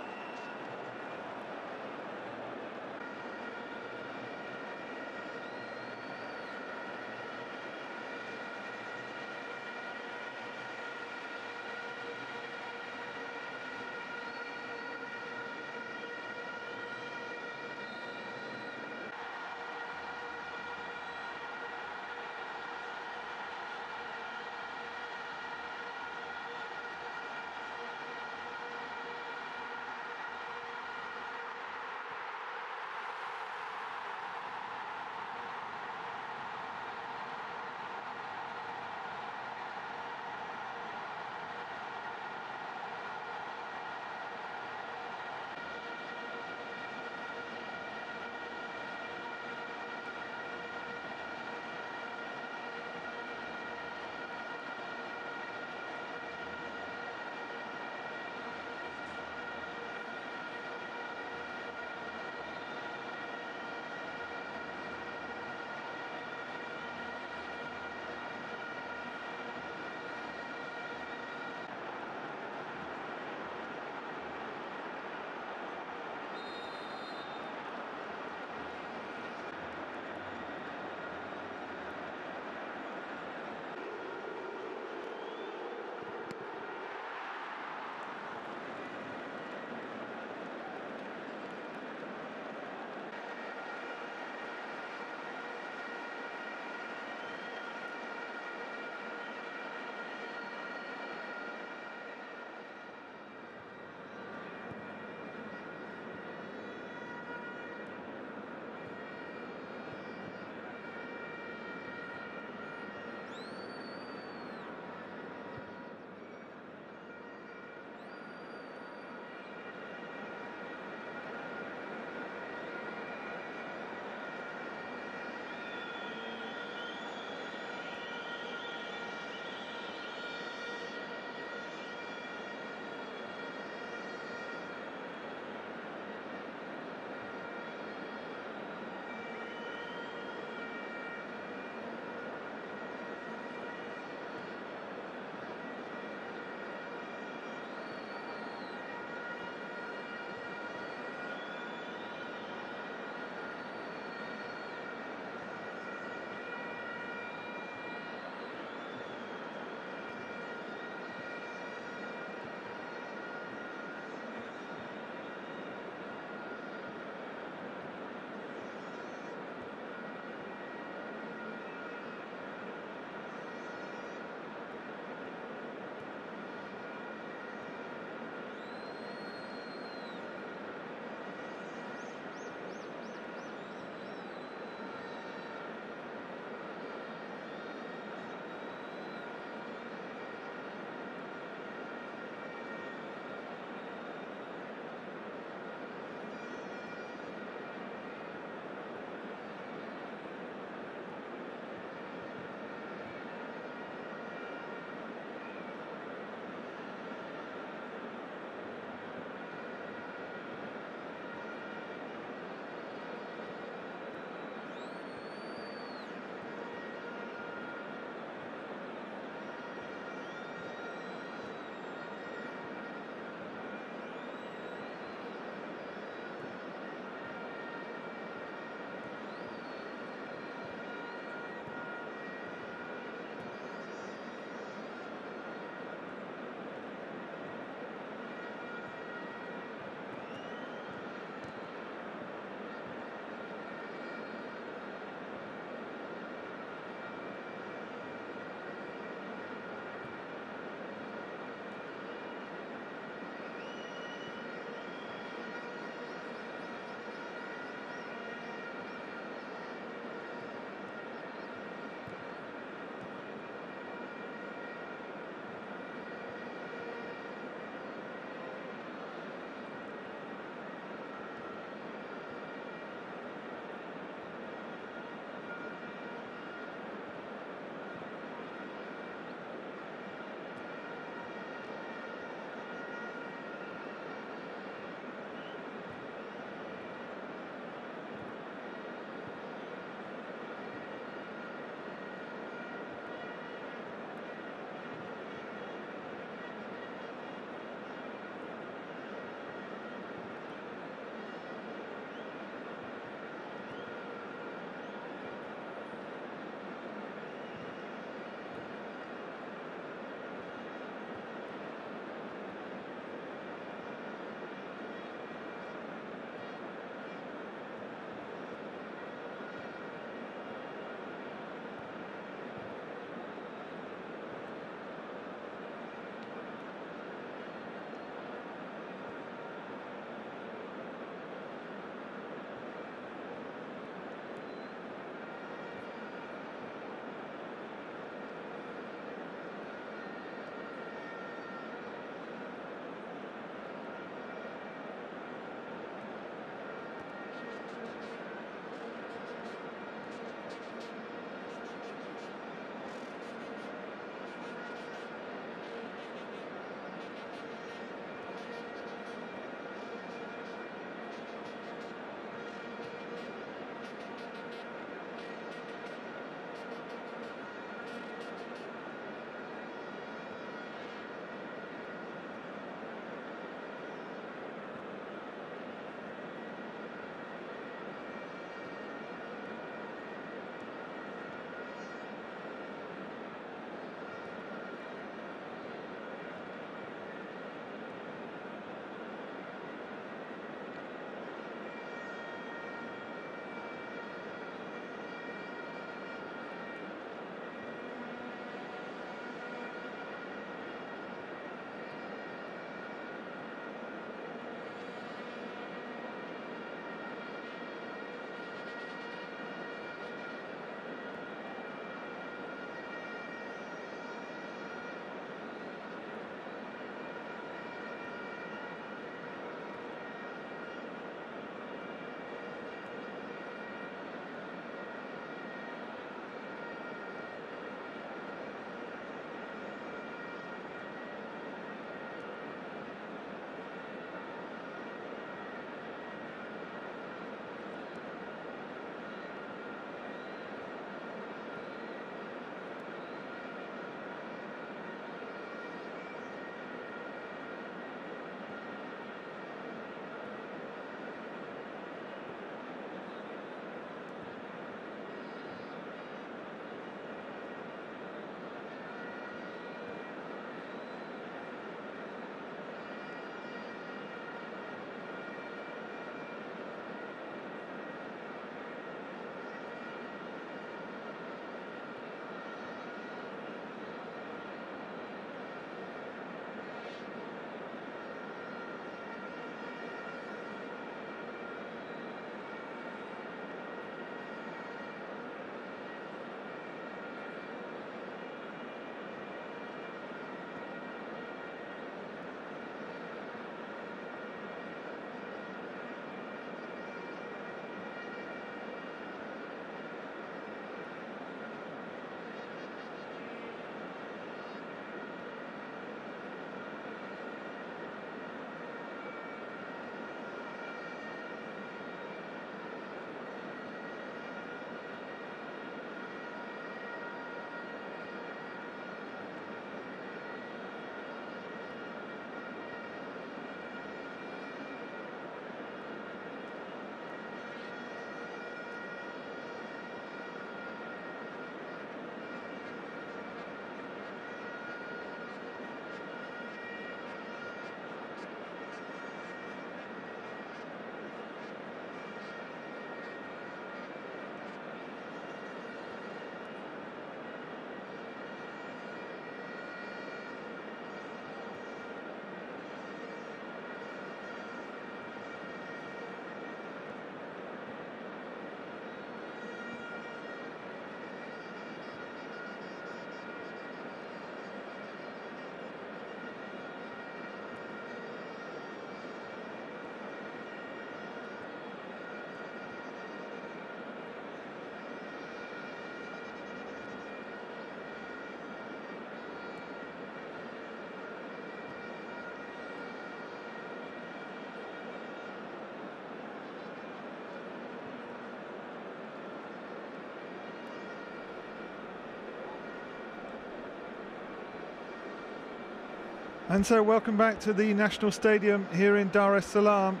And so welcome back to the National Stadium here in Dar es Salaam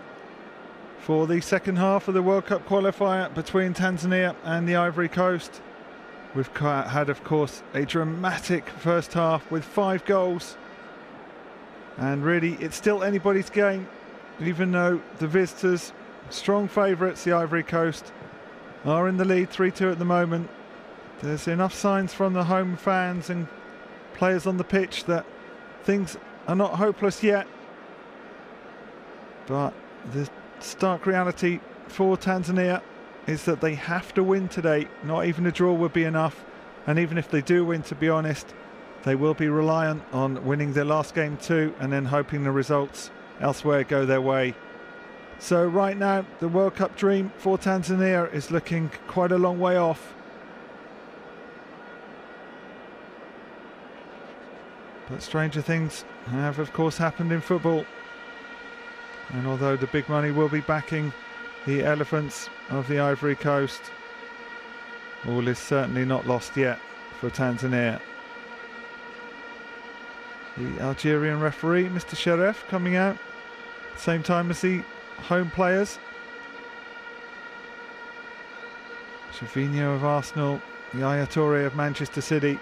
for the second half of the World Cup qualifier between Tanzania and the Ivory Coast. We've had, of course, a dramatic first half with 5 goals. And really, it's still anybody's game, even though the visitors, strong favourites, the Ivory Coast, are in the lead 3-2 at the moment. There's enough signs from the home fans and players on the pitch that things are not hopeless yet. But the stark reality for Tanzania is that they have to win today. Not even a draw would be enough. And even if they do win, to be honest, they will be reliant on winning their last game too, and then hoping the results elsewhere go their way. So right now, the World Cup dream for Tanzania is looking quite a long way off. But stranger things have, of course, happened in football. And although the big money will be backing the Elephants of the Ivory Coast, all is certainly not lost yet for Tanzania. The Algerian referee, Mr. Sheref, coming out same time as the home players. Gervinho of Arsenal, Yaya Toure of Manchester City,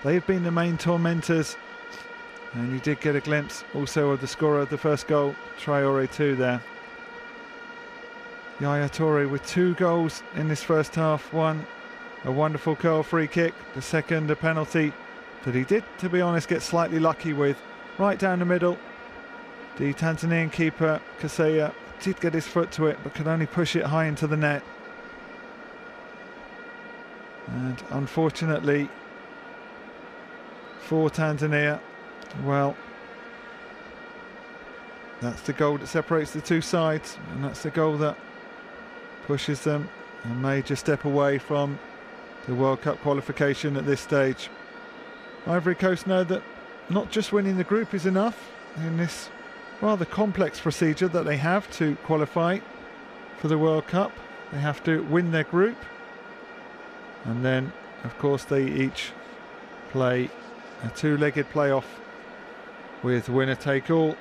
they've been the main tormentors. And you did get a glimpse also of the scorer of the first goal, Traore too there. Yaya Toure with 2 goals in this first half. One, a wonderful curl free kick. The second, a penalty that he did, to be honest, get slightly lucky with. Right down the middle. The Tanzanian keeper, Kaseya, did get his foot to it, but could only push it high into the net. And unfortunately for Tanzania, well, that's the goal that separates the two sides, and that's the goal that pushes them a major step away from the World Cup qualification at this stage. Ivory Coast know that not just winning the group is enough in this rather complex procedure that they have to qualify for the World Cup. They have to win their group, and then of course they each play a 2-legged playoff with winner take all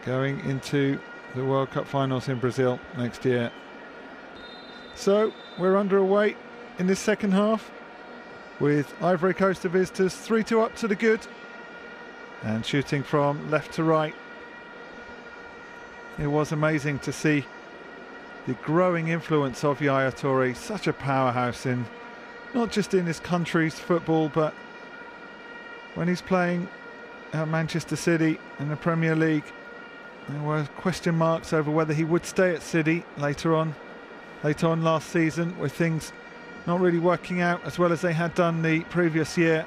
going into the World Cup finals in Brazil next year. So we're underway in this second half with Ivory Coast, the visitors, 3-2 up to the good and shooting from left to right. It was amazing to see the growing influence of Yaya Toure, such a powerhouse in not just in his country's football, but when he's playing at Manchester City in the Premier League. There were question marks over whether he would stay at City later on last season, with things not really working out as well as they had done the previous year.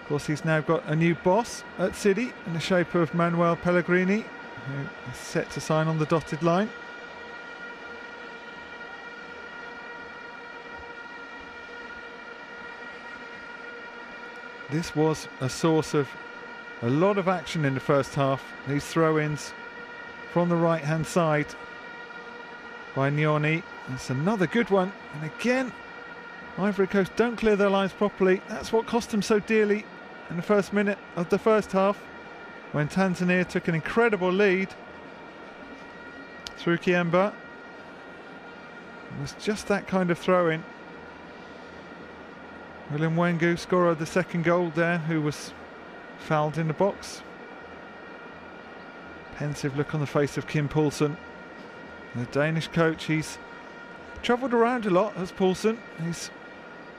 Of course, he's now got a new boss at City in the shape of Manuel Pellegrini, who is set to sign on the dotted line. This was a source of a lot of action in the first half. These throw-ins from the right-hand side by Nyoni. That's another good one. And again, Ivory Coast don't clear their lines properly. That's what cost them so dearly in the first minute of the first half, when Tanzania took an incredible lead through Kiemba. It was just that kind of throw-in. William Wengu, scorer of the second goal there, who was fouled in the box. Pensive look on the face of Kim Poulsen, the Danish coach. He's travelled around a lot, has Poulsen. He's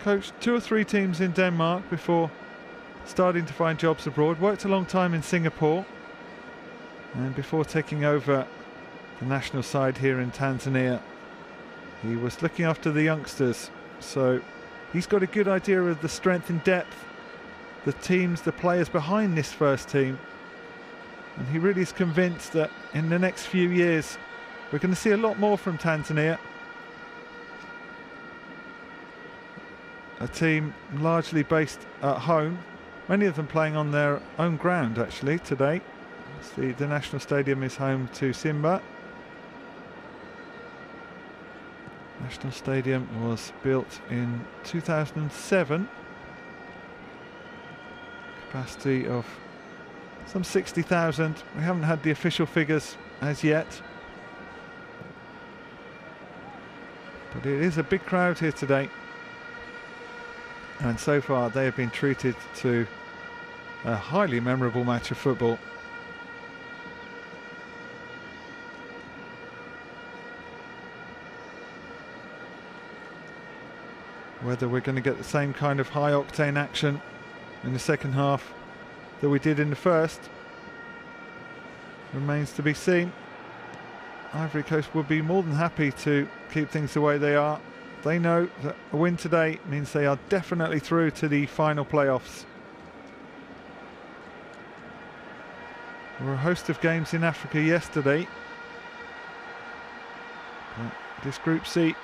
coached 2 or 3 teams in Denmark before starting to find jobs abroad. Worked a long time in Singapore, and before taking over the national side here in Tanzania, he was looking after the youngsters. So he's got a good idea of the strength and depth, the teams, the players behind this first team. And he really is convinced that in the next few years we're going to see a lot more from Tanzania. A team largely based at home, many of them playing on their own ground actually today. The National Stadium is home to Simba. National Stadium was built in 2007. Capacity of some 60,000. We haven't had the official figures as yet, but it is a big crowd here today, and so far they have been treated to a highly memorable match of football. Whether we're going to get the same kind of high octane action in the second half that we did in the first remains to be seen. Ivory Coast will be more than happy to keep things the way they are. They know that a win today means they are definitely through to the final playoffs. There were a host of games in Africa yesterday, but this Group C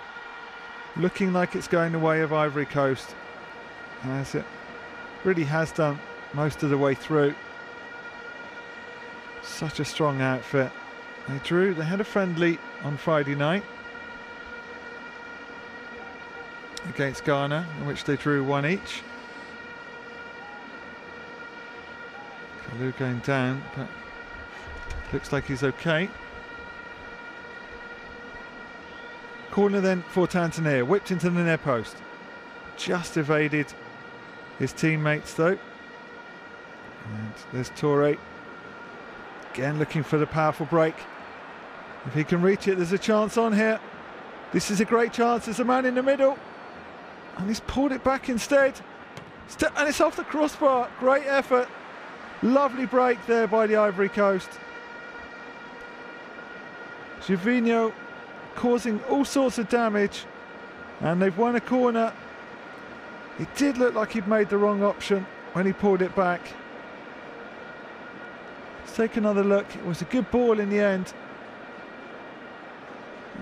looking like it's going the way of Ivory Coast, as it really has done most of the way through. Such a strong outfit. They had a friendly on Friday night against Ghana, in which they drew 1 each. Kalou going down, but looks like he's okay. Corner then for Tanzania, whipped into the near post. Just evaded his teammates though. And there's Toure. Again looking for the powerful break. If he can reach it, there's a chance on here. This is a great chance. There's a man in the middle. And he's pulled it back instead. And it's off the crossbar. Great effort. Lovely break there by the Ivory Coast. Gervinho causing all sorts of damage, and they've won a corner. It did look like he'd made the wrong option when he pulled it back. Let's take another look. It was a good ball in the end,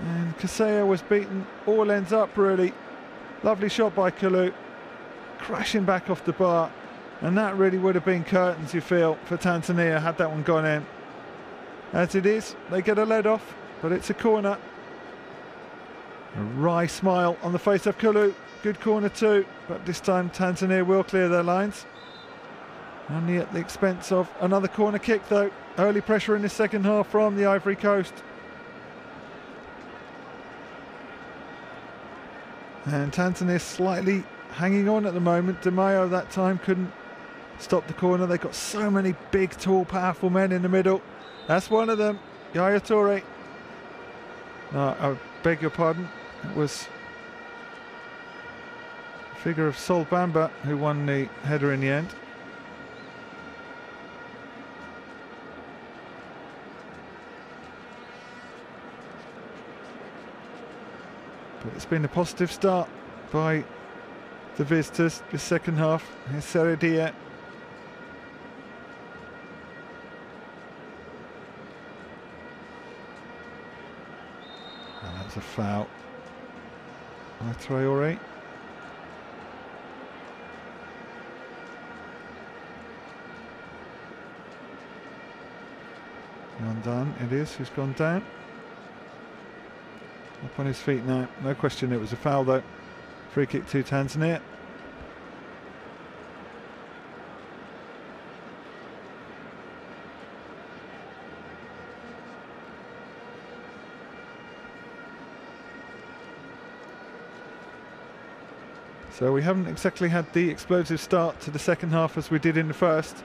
and Kasea was beaten all ends up really. Lovely shot by Kalou, crashing back off the bar, and that really would have been curtains, you feel, for Tanzania had that one gone in. As it is, they get a lead off, but it's a corner. A wry smile on the face of Kalou. Good corner too, but this time Tanzania will clear their lines. Only at the expense of another corner kick though. Early pressure in the second half from the Ivory Coast. And Tanzania slightly hanging on at the moment. Di Maio that time couldn't stop the corner. They've got so many big, tall, powerful men in the middle. That's one of them, Yaya Toure. No, I beg your pardon. It was a figure of Sol Bamba who won the header in the end. But it's been a positive start by the visitors this second half. Here's Seredia. And that's a foul by Traoré. Gone down, it is, who's gone down. Up on his feet now, no question it was a foul though. Free kick to Tanzania. So we haven't exactly had the explosive start to the second half as we did in the first,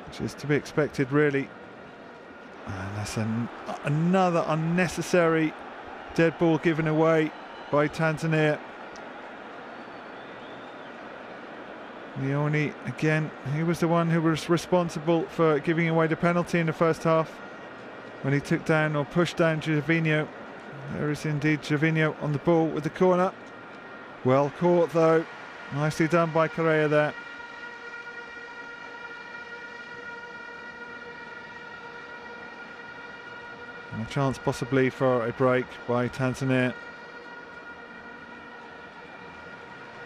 which is to be expected really. And that's another unnecessary dead ball given away by Tanzania. Leone again, he was the one who was responsible for giving away the penalty in the first half when he took down or pushed down Gervinho. There is indeed Gervinho on the ball with the corner. Well caught though, nicely done by Correa there. And a chance possibly for a break by Tanzania.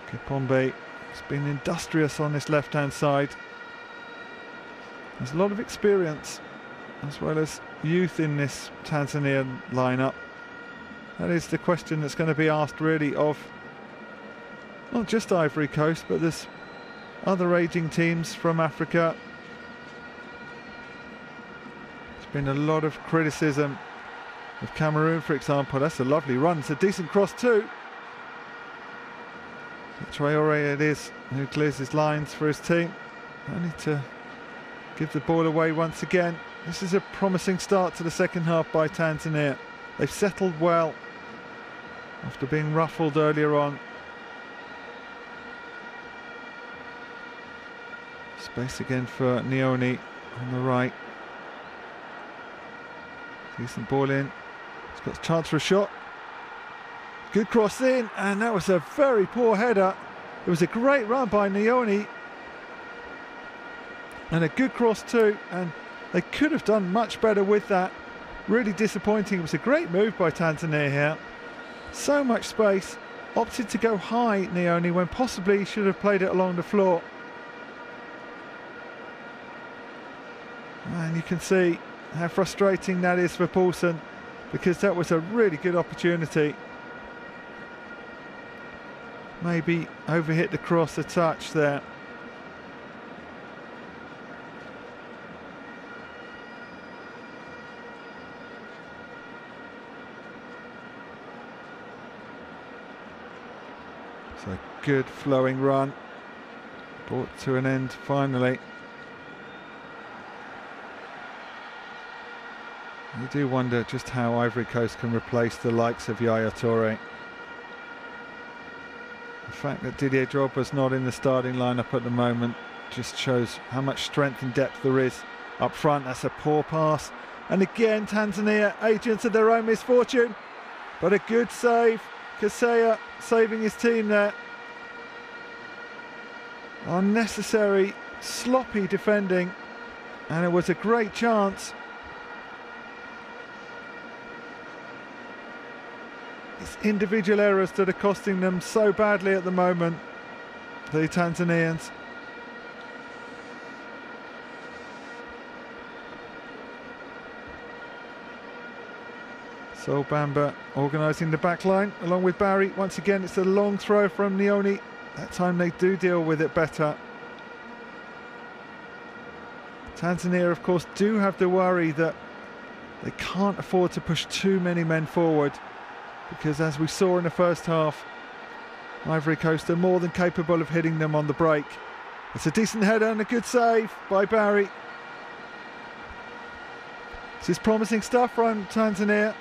Kipombe has been industrious on this left-hand side. There's a lot of experience as well as youth in this Tanzanian lineup. That is the question that's going to be asked really of not just Ivory Coast, but there's other ageing teams from Africa been a lot of criticism of Cameroon, for example. That's a lovely run. It's a decent cross too. Traoré it is who clears his lines for his team. Only to give the ball away once again. This is a promising start to the second half by Tanzania. They've settled well after being ruffled earlier on. Space again for Nioni on the right. Decent ball in. He's got a chance for a shot. Good cross in, and that was a very poor header. It was a great run by Nioni. And a good cross too, and they could have done much better with that. Really disappointing. It was a great move by Tanzania here. So much space. Opted to go high, Nioni, when possibly he should have played it along the floor. And you can see how frustrating that is for Poulsen, because that was a really good opportunity. Maybe overhit the cross a touch there. So good flowing run, brought to an end finally. You do wonder just how Ivory Coast can replace the likes of Yaya Touré. The fact that Didier Drogba's not in the starting lineup at the moment just shows how much strength and depth there is up front. That's a poor pass. And again, Tanzania, agents of their own misfortune. But a good save. Kaseya saving his team there. Unnecessary, sloppy defending. And it was a great chance. It's individual errors that are costing them so badly at the moment, the Tanzanians. Sol Bamba organising the back line along with Barry. Once again, it's a long throw from Nioni. That time they do deal with it better. Tanzania, of course, do have the worry that they can't afford to push too many men forward, because as we saw in the first half, Ivory Coast are more than capable of hitting them on the break. It's a decent header and a good save by Barry. This is promising stuff from Tanzania.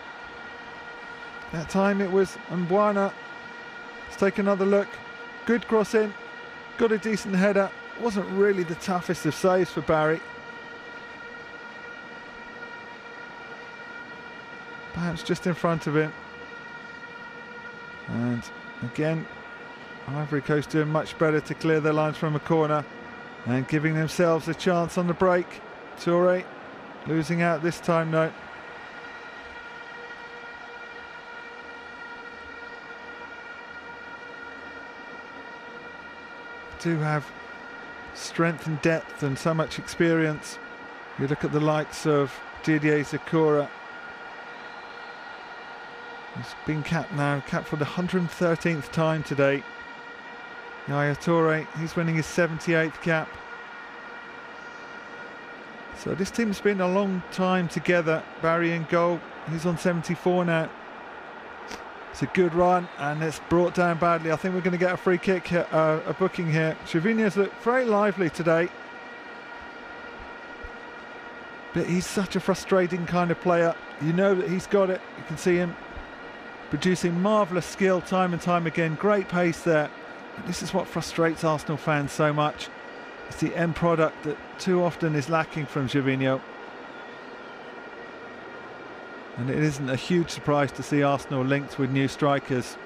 That time it was Mbwana. Let's take another look. Good cross in, got a decent header. Wasn't really the toughest of saves for Barry. Perhaps just in front of him. And again, Ivory Coast doing much better to clear their lines from a corner and giving themselves a chance on the break. Touré losing out this time though. Do have strength and depth and so much experience. You look at the likes of Didier Zakura. He's been capped now, capped for the 113th time today. Yaya Touré, he's winning his 78th cap. So this team's been a long time together. Barry in goal, he's on 74 now. It's a good run, and it's brought down badly. I think we're going to get a free kick, a booking here. Gervinho's looked very lively today. But he's such a frustrating kind of player. You know that he's got it. You can see him producing marvellous skill time and time again. Great pace there. And this is what frustrates Arsenal fans so much. It's the end product that too often is lacking from Gervinho. And it isn't a huge surprise to see Arsenal linked with new strikers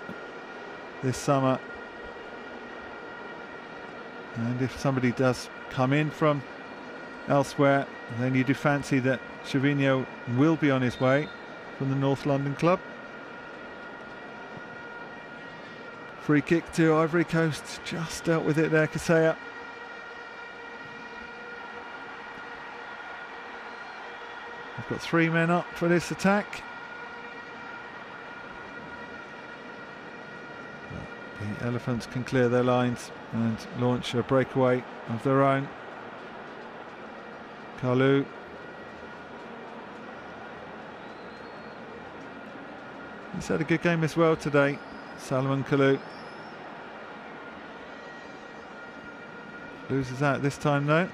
this summer. And if somebody does come in from elsewhere, then you do fancy that Gervinho will be on his way from the North London club. Free kick to Ivory Coast, just dealt with it there, Kaseya. They've got 3 men up for this attack. The Elephants can clear their lines and launch a breakaway of their own. Kalu. He's had a good game as well today, Salomon Kalou. Loses out this time though.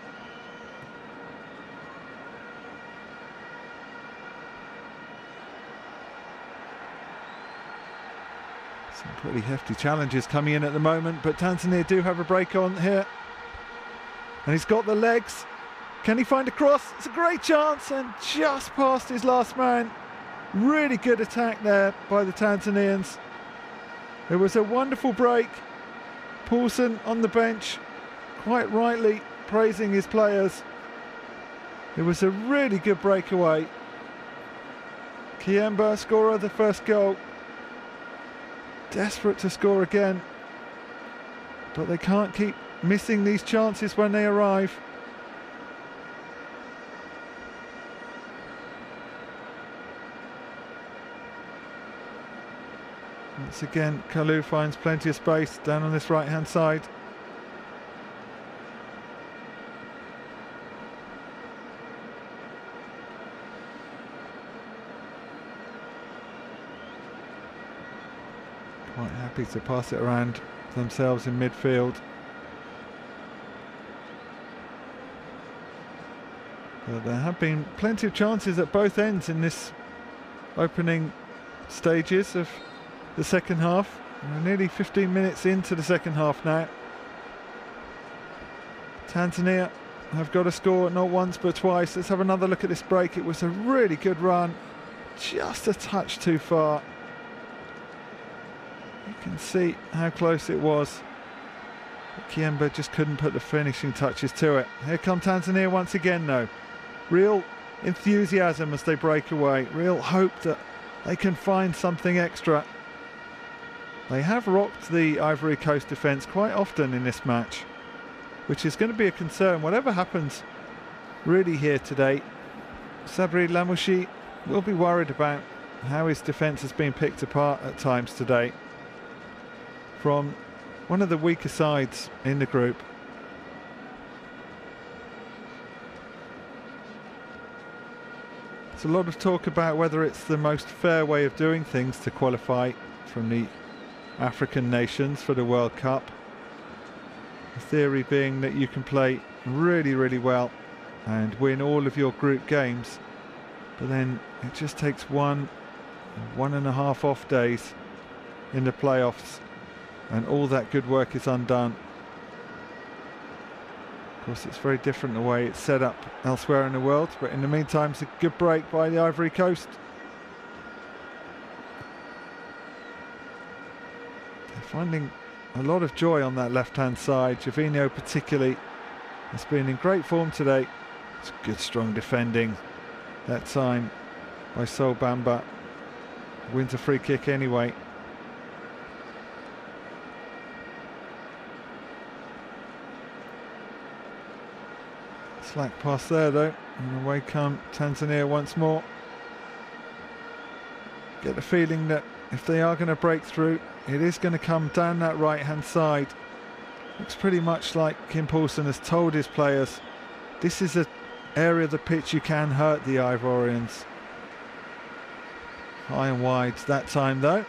Some pretty hefty challenges coming in at the moment, but Tanzania do have a break on here. And he's got the legs. Can he find a cross? It's a great chance, and just past his last man. Really good attack there by the Tanzanians. It was a wonderful break. Paulson on the bench, quite rightly praising his players. It was a really good breakaway. Kiemba, scorer of the first goal. Desperate to score again, but they can't keep missing these chances when they arrive. Once again, Kalou finds plenty of space down on this right-hand side. Quite happy to pass it around themselves in midfield. But there have been plenty of chances at both ends in this opening stages of the second half. We're nearly 15 minutes into the second half now. Tanzania have got a score not once but twice. Let's have another look at this break. It was a really good run, just a touch too far. You can see how close it was. But Kiemba just couldn't put the finishing touches to it. Here come Tanzania once again though. Real enthusiasm as they break away. Real hope that they can find something extra. They have rocked the Ivory Coast defence quite often in this match, which is going to be a concern whatever happens really here today. Sabri Lamouchi will be worried about how his defence has been picked apart at times today from one of the weaker sides in the group. There's a lot of talk about whether it's the most fair way of doing things to qualify from the African nations for the World Cup. The theory being that you can play really, really well and win all of your group games, but then it just takes 1.5 off days in the playoffs and all that good work is undone. Of course, it's very different the way it's set up elsewhere in the world, but in the meantime it's a good break by the Ivory Coast. Finding a lot of joy on that left-hand side. Javinho particularly has been in great form today. It's good strong defending that time by Sol Bamba. Wins a free kick anyway. Slack pass there though, and away come Tanzania once more. Get the feeling that if they are going to break through, it is going to come down that right-hand side. Looks pretty much like Kim Paulson has told his players, this is an area of the pitch you can hurt the Ivorians. High and wide that time though.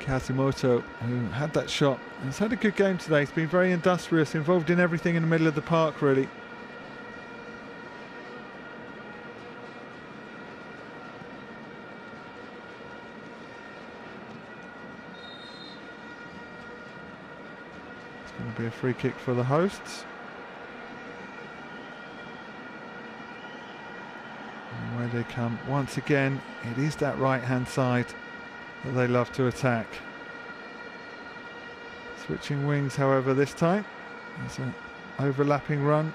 Kazimoto, who had that shot, has had a good game today. He's been very industrious, involved in everything in the middle of the park really. It's going to be a free kick for the hosts. And where they come once again, it is that right-hand side that they love to attack. Switching wings, however, this time. There's an overlapping run.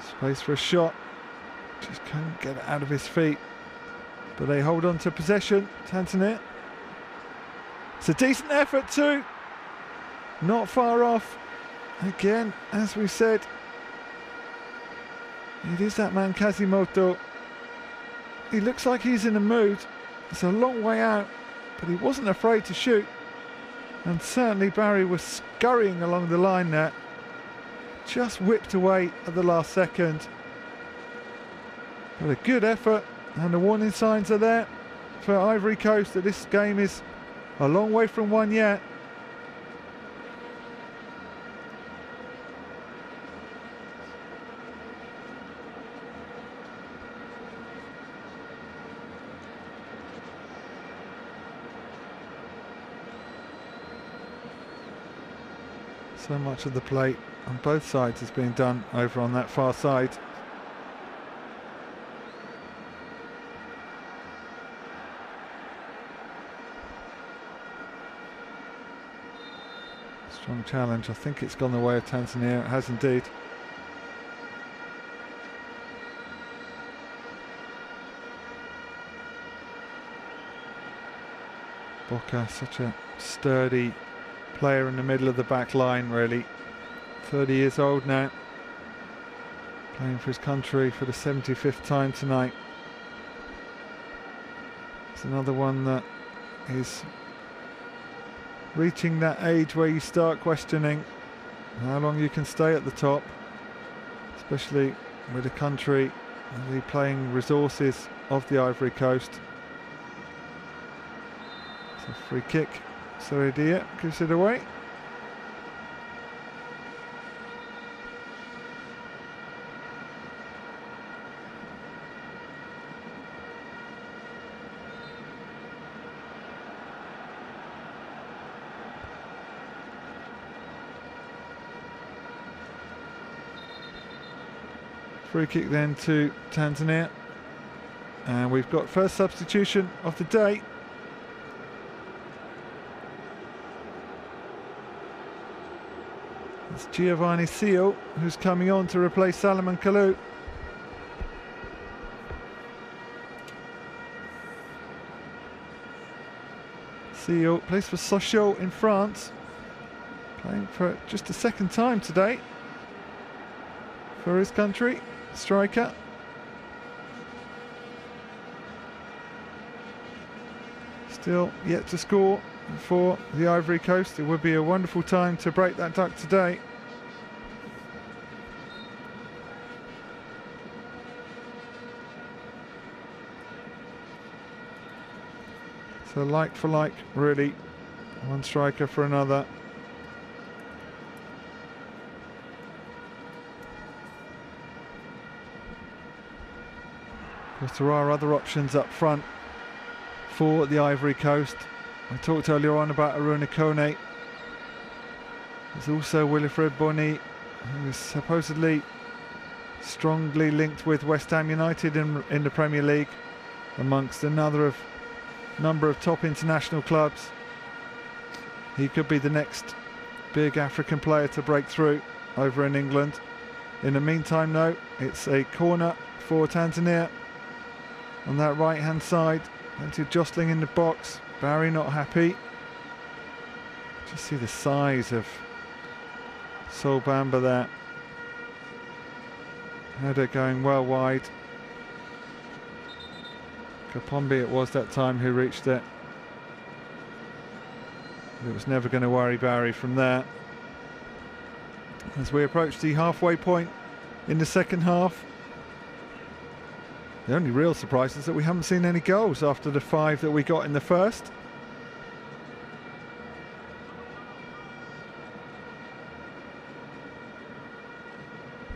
Space for a shot. Just couldn't get it out of his feet. But they hold on to possession, Tanzania. It's a decent effort too. Not far off. Again, as we said, it is that man Kazimoto. He looks like he's in a mood. It's a long way out, but he wasn't afraid to shoot. And certainly Barry was scurrying along the line there. Just whipped away at the last second. But a good effort, and the warning signs are there for Ivory Coast that this game is a long way from one yet. So much of the play on both sides is being done over on that far side. Strong challenge. I think it's gone the way of Tanzania. It has indeed. Boca, such a sturdy player in the middle of the back line, really. 30 years old now, playing for his country for the 75th time tonight. It's another one that is reaching that age where you start questioning how long you can stay at the top, especially with the country and the playing resources of the Ivory Coast. It's a free kick. Soridia gives it away. Free kick then to Tanzania, and we've got first substitution of the day. It's Giovanni Seal who's coming on to replace Salomon Kalou. Seal plays for Sochaux in France, playing for just a second time today for his country. Striker. Still yet to score for the Ivory Coast. It would be a wonderful time to break that duck today. So like for like, really. One striker for another. Of course, there are other options up front for the Ivory Coast. I talked earlier on about Aruna Kone. There's also Wilfred Bony, who is supposedly strongly linked with West Ham United in the Premier League, amongst number of top international clubs. He could be the next big African player to break through over in England. In the meantime, though, it's a corner for Tanzania on that right hand side. Plenty of jostling in the box. Barry not happy. Just see the size of Sol Bamba there. Header going well wide. Kapombi it was that time who reached it. It was never going to worry Barry from there. As we approach the halfway point in the second half. The only real surprise is that we haven't seen any goals after the 5 that we got in the first.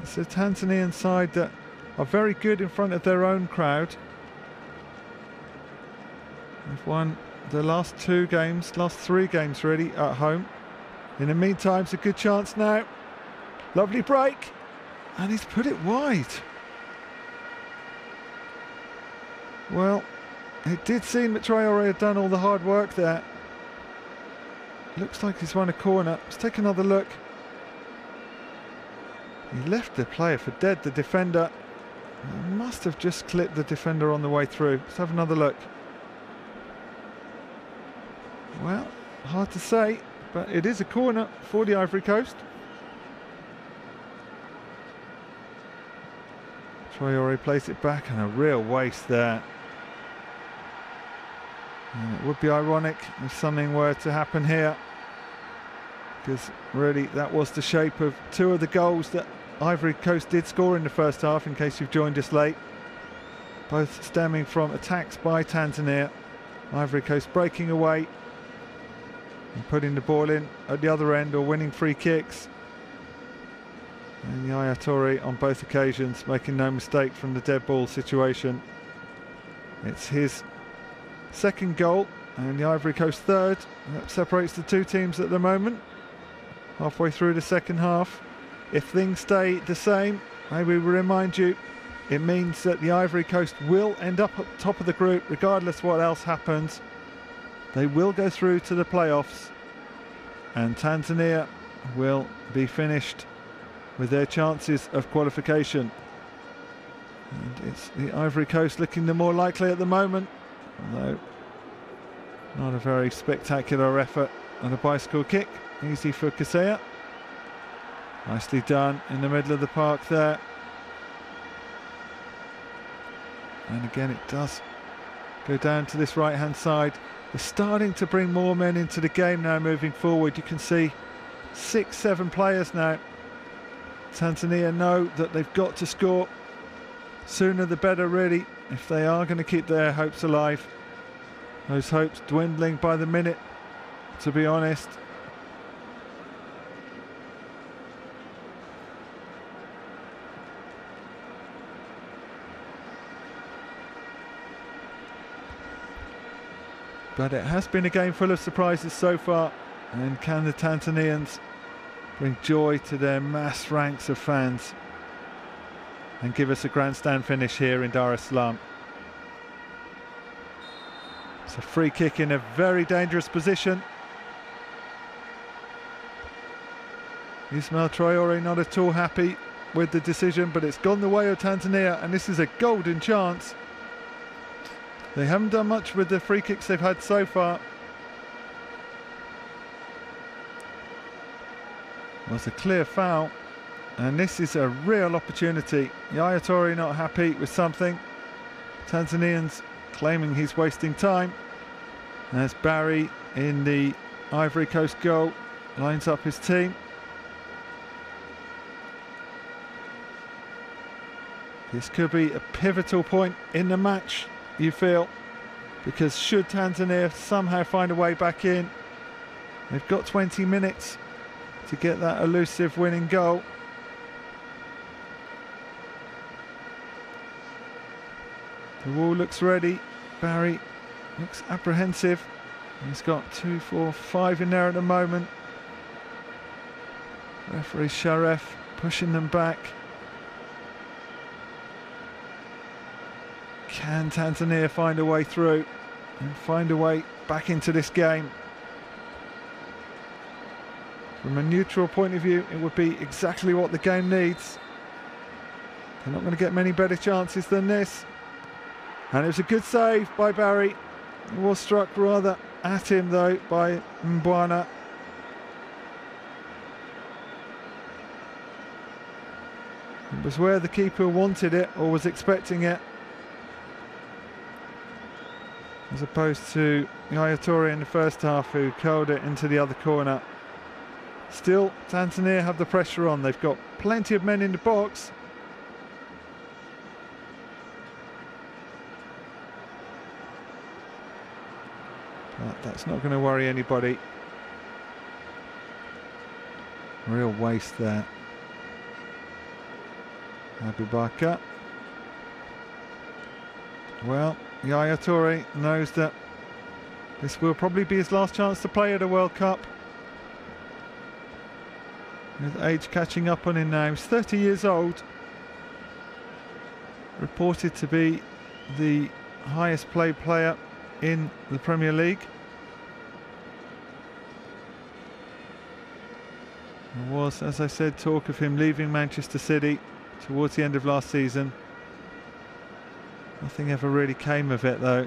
It's a Tanzanian side that are very good in front of their own crowd. They've won the last 3 games really at home. In the meantime, it's a good chance now. Lovely break, and he's put it wide. Well, it did seem that Traore had done all the hard work there. Looks like he's won a corner. Let's take another look. He left the player for dead, the defender. He must have just clipped the defender on the way through. Let's have another look. Well, hard to say, but it is a corner for the Ivory Coast. Traore plays it back, and a real waste there. And it would be ironic if something were to happen here, because really that was the shape of two of the goals that Ivory Coast did score in the first half, in case you've joined us late. Both stemming from attacks by Tanzania. Ivory Coast breaking away and putting the ball in at the other end, or winning free kicks. And Yaya Toure on both occasions making no mistake from the dead ball situation. It's his second goal and the Ivory Coast third. That separates the two teams at the moment, halfway through the second half. If things stay the same, maybe we remind you, it means that the Ivory Coast will end up at the top of the group regardless what else happens. They will go through to the playoffs, and Tanzania will be finished with their chances of qualification. And it's the Ivory Coast looking the more likely at the moment, although not a very spectacular effort on a bicycle kick. Easy for Kasea. Nicely done in the middle of the park there. And again, it does go down to this right hand side. They're starting to bring more men into the game now moving forward. You can see 6-7 players now. Tanzania know that they've got to score. Sooner the better, really, if they are going to keep their hopes alive. Those hopes dwindling by the minute, to be honest. But it has been a game full of surprises so far, and can the Tanzanians bring joy to their mass ranks of fans and give us a grandstand finish here in Dar es Salaam? It's a free kick in a very dangerous position. Ismail Traore not at all happy with the decision, but it's gone the way of Tanzania, and this is a golden chance. They haven't done much with the free kicks they've had so far. It was a clear foul, and this is a real opportunity. Yaya Toure not happy with something. Tanzanians claiming he's wasting time. As Barry in the Ivory Coast goal lines up his team. This could be a pivotal point in the match, you feel, because should Tanzania somehow find a way back in, they've got 20 minutes to get that elusive winning goal. The wall looks ready. Barry looks apprehensive. He's got 2, 4, 5 in there at the moment. Referee Sharef pushing them back. Can Tanzania find a way through and find a way back into this game? From a neutral point of view, it would be exactly what the game needs. They're not going to get many better chances than this. And it was a good save by Barry. It was struck rather at him though by Mbwana. It was where the keeper wanted it, or was expecting it, as opposed to Yaya Toure in the first half, who curled it into the other corner. Still, Tanzania have the pressure on. They've got plenty of men in the box. But that's not going to worry anybody. Real waste there. Abubakar. Well, Yaya Toure knows that this will probably be his last chance to play at a World Cup. With age catching up on him now. He's 30 years old. Reported to be the highest paid player in the Premier League. There was, as I said, talk of him leaving Manchester City towards the end of last season. Nothing ever really came of it though.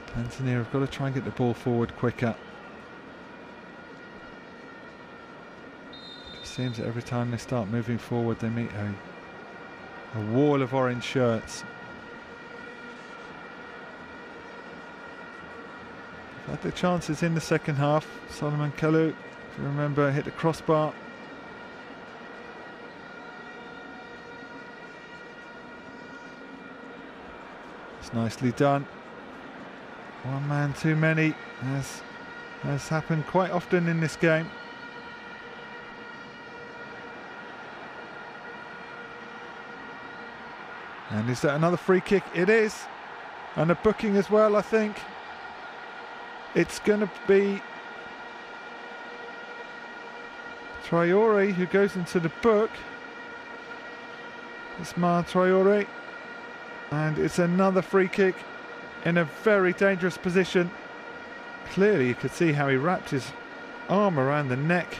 Tanzania have got to try and get the ball forward quicker. Seems that every time they start moving forward they meet a wall of orange shirts. They've had their chances in the second half. Solomon Kalou, if you remember, hit the crossbar. It's nicely done. One man too many, as has happened quite often in this game. And is that another free kick? It is. And a booking as well, I think. It's going to be Traoré who goes into the book. Ismail Traoré. And it's another free kick in a very dangerous position. Clearly you could see how he wrapped his arm around the neck.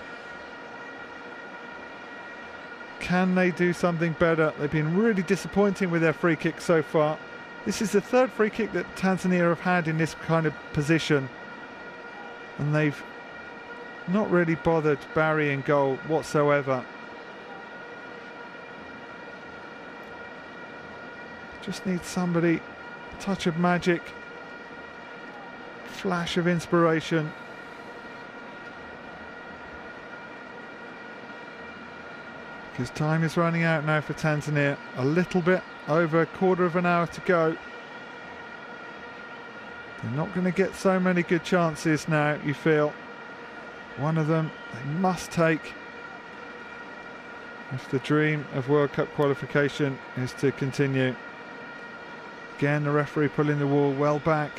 Can they do something better? They've been really disappointing with their free kick so far. This is the third free kick that Tanzania have had in this kind of position, and they've not really bothered burying goal whatsoever. Just need somebody, a touch of magic, flash of inspiration. Because time is running out now for Tanzania. A little bit over a quarter of an hour to go. They're not going to get so many good chances now, you feel. One of them they must take if the dream of World Cup qualification is to continue. Again, the referee pulling the wall well back.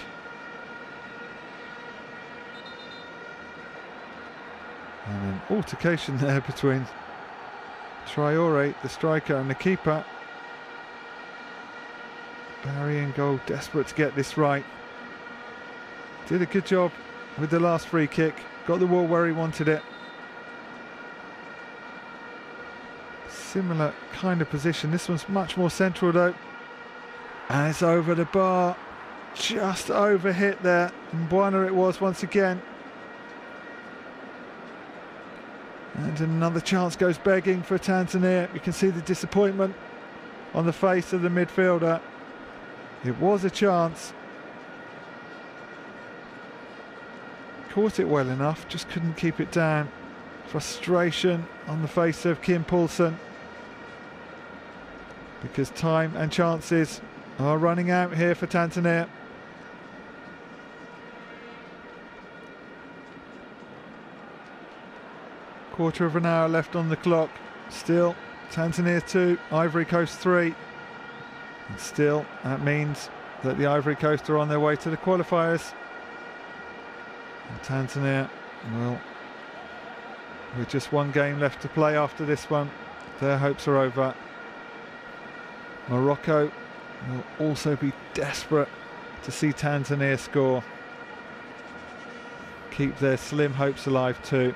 And an altercation there between Traoré, the striker, and the keeper. Barry in goal, desperate to get this right. Did a good job with the last free kick. Got the ball where he wanted it. Similar kind of position. This one's much more central though. And it's over the bar. Just over hit there. And Mbwana it was once again. And another chance goes begging for Tanzania. You can see the disappointment on the face of the midfielder. It was a chance. Caught it well enough, just couldn't keep it down. Frustration on the face of Kim Poulsen. Because time and chances are running out here for Tanzania. Quarter of an hour left on the clock. Still Tanzania 2, Ivory Coast 3. And still that means that the Ivory Coast are on their way to the qualifiers. And Tanzania will, with just one game left to play after this one, their hopes are over. Morocco will also be desperate to see Tanzania score. Keep their slim hopes alive too.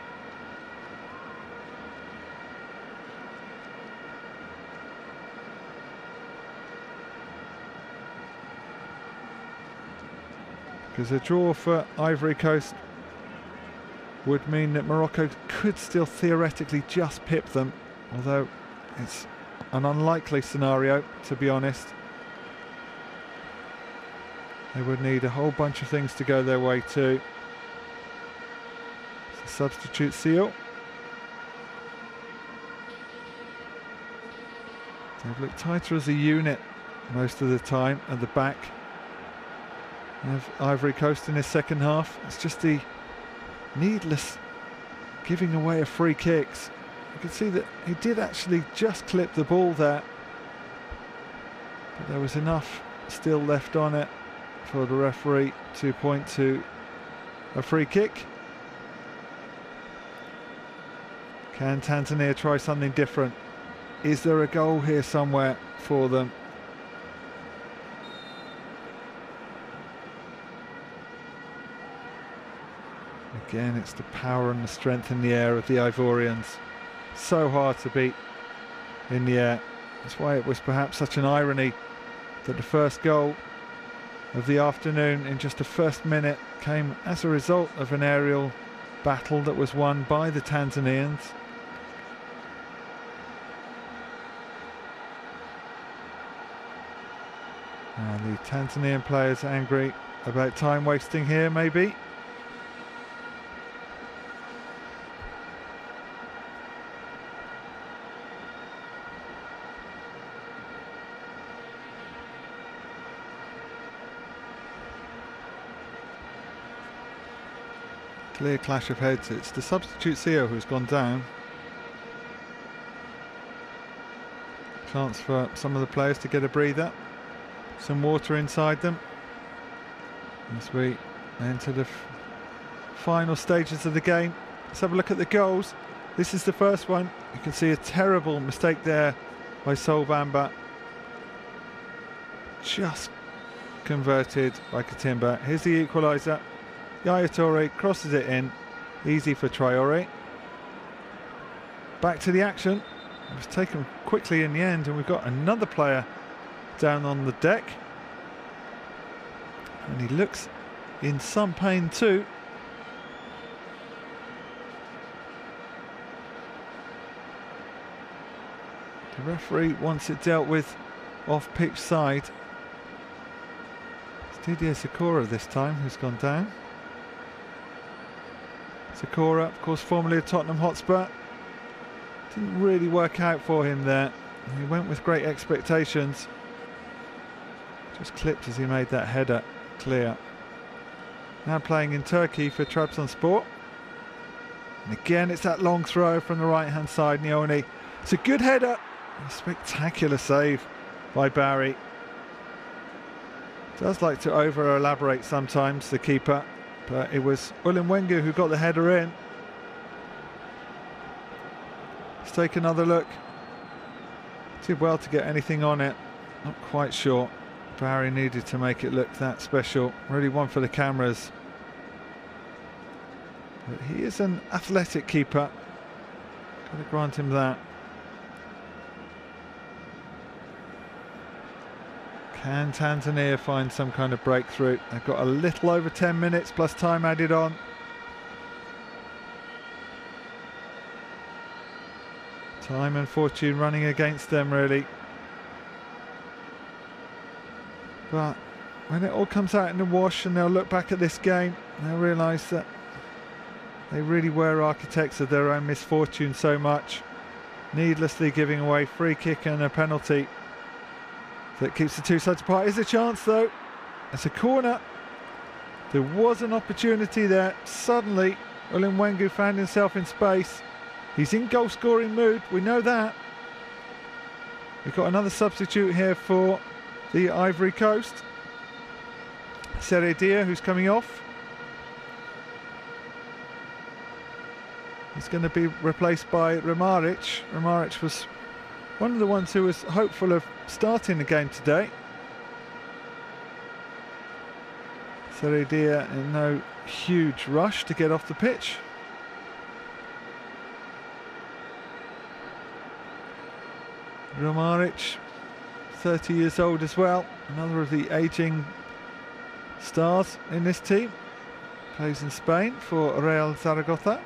Because a draw for Ivory Coast would mean that Morocco could still theoretically just pip them, although it's an unlikely scenario, to be honest. They would need a whole bunch of things to go their way too. It's a substitute seal. They've looked tighter as a unit most of the time at the back of Ivory Coast in his second half. It's just the needless giving away of free kicks. You can see that he did actually just clip the ball there, but there was enough still left on it for the referee to point to a free kick. Can Tanzania try something different? Is there a goal here somewhere for them? Again, it's the power and the strength in the air of the Ivorians. So hard to beat in the air. That's why it was perhaps such an irony that the first goal of the afternoon in just the first minute came as a result of an aerial battle that was won by the Tanzanians. And the Tanzanian players angry about time wasting here, maybe. Clear clash of heads. It's the substitute CEO who's gone down. Chance for some of the players to get a breather. Some water inside them as we enter the final stages of the game. Let's have a look at the goals. This is the first one. You can see a terrible mistake there by Sol Bamba. Just converted by Katimba. Here's the equaliser. Yaya Toure crosses it in. Easy for Traore. Back to the action. It was taken quickly in the end, and we've got another player down on the deck. And he looks in some pain too. The referee wants it dealt with off pitch side. It's Didier Sakura this time who's gone down. Sakura, of course, formerly of Tottenham Hotspur. Didn't really work out for him there. He went with great expectations. Just clipped as he made that header clear. Now playing in Turkey for Trabzonspor. And again, it's that long throw from the right-hand side, Nioni. It's a good header. A spectacular save by Barry. Does like to over-elaborate sometimes, the keeper. But it was Ulimwengu who got the header in. Let's take another look. Did well to get anything on it. Not quite sure. Barry needed to make it look that special. Really one for the cameras. But he is an athletic keeper. Got to grant him that. Can Tanzania find some kind of breakthrough? They've got a little over 10 minutes plus time added on. Time and fortune running against them, really. But when it all comes out in the wash and they'll look back at this game, they'll realise that they really were architects of their own misfortune so much, needlessly giving away free kick and a penalty. That keeps the two sides apart. Is a chance though. It's a corner. There was an opportunity there. Suddenly, Ulimwengu found himself in space. He's in goal scoring mood. We know that. We've got another substitute here for the Ivory Coast. Seredia, who's coming off. He's going to be replaced by Romaric. Romaric was one of the ones who was hopeful of starting the game today. Seredia in no huge rush to get off the pitch. Romaric, 30 years old as well, another of the ageing stars in this team. Plays in Spain for Real Zaragoza.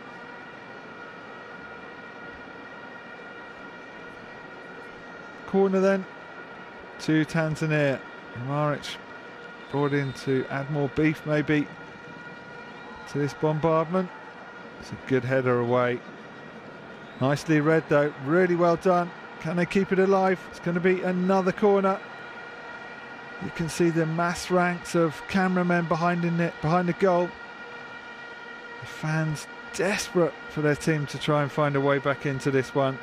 Corner then to Tanzania. Romaric brought in to add more beef maybe to this bombardment. It's a good header away. Nicely read though, really well done. Can they keep it alive? It's going to be another corner. You can see the mass ranks of cameramen behind the goal. The fans desperate for their team to try and find a way back into this one.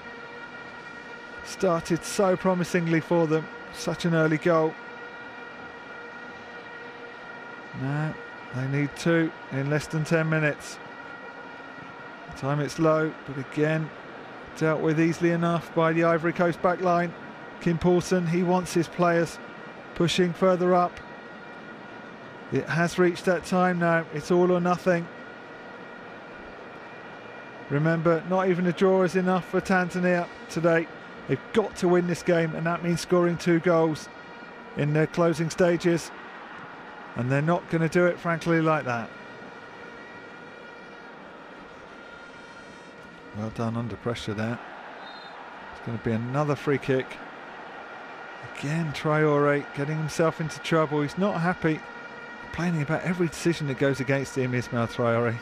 Started so promisingly for them. Such an early goal. Now they need two in less than 10 minutes. Time it's low, but again dealt with easily enough by the Ivory Coast back line. Kim Paulson, he wants his players pushing further up. It has reached that time now. It's all or nothing. Remember, not even a draw is enough for Tanzania today. They've got to win this game, and that means scoring 2 goals in their closing stages. And they're not going to do it, frankly, like that. Well done under pressure there. It's going to be another free kick. Again, Traoré getting himself into trouble. He's not happy, complaining about every decision that goes against him, Ismail Traoré.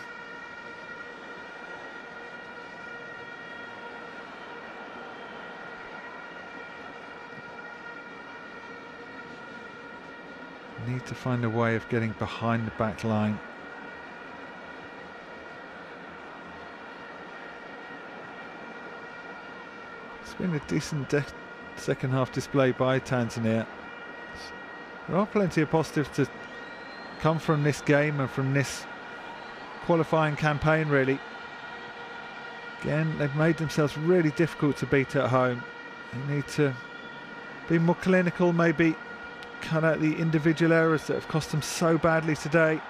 Need to find a way of getting behind the back line. It's been a decent second half display by Tanzania. There are plenty of positives to come from this game and from this qualifying campaign, really. Again, they've made themselves really difficult to beat at home. They need to be more clinical, maybe cut out the individual errors that have cost them so badly today.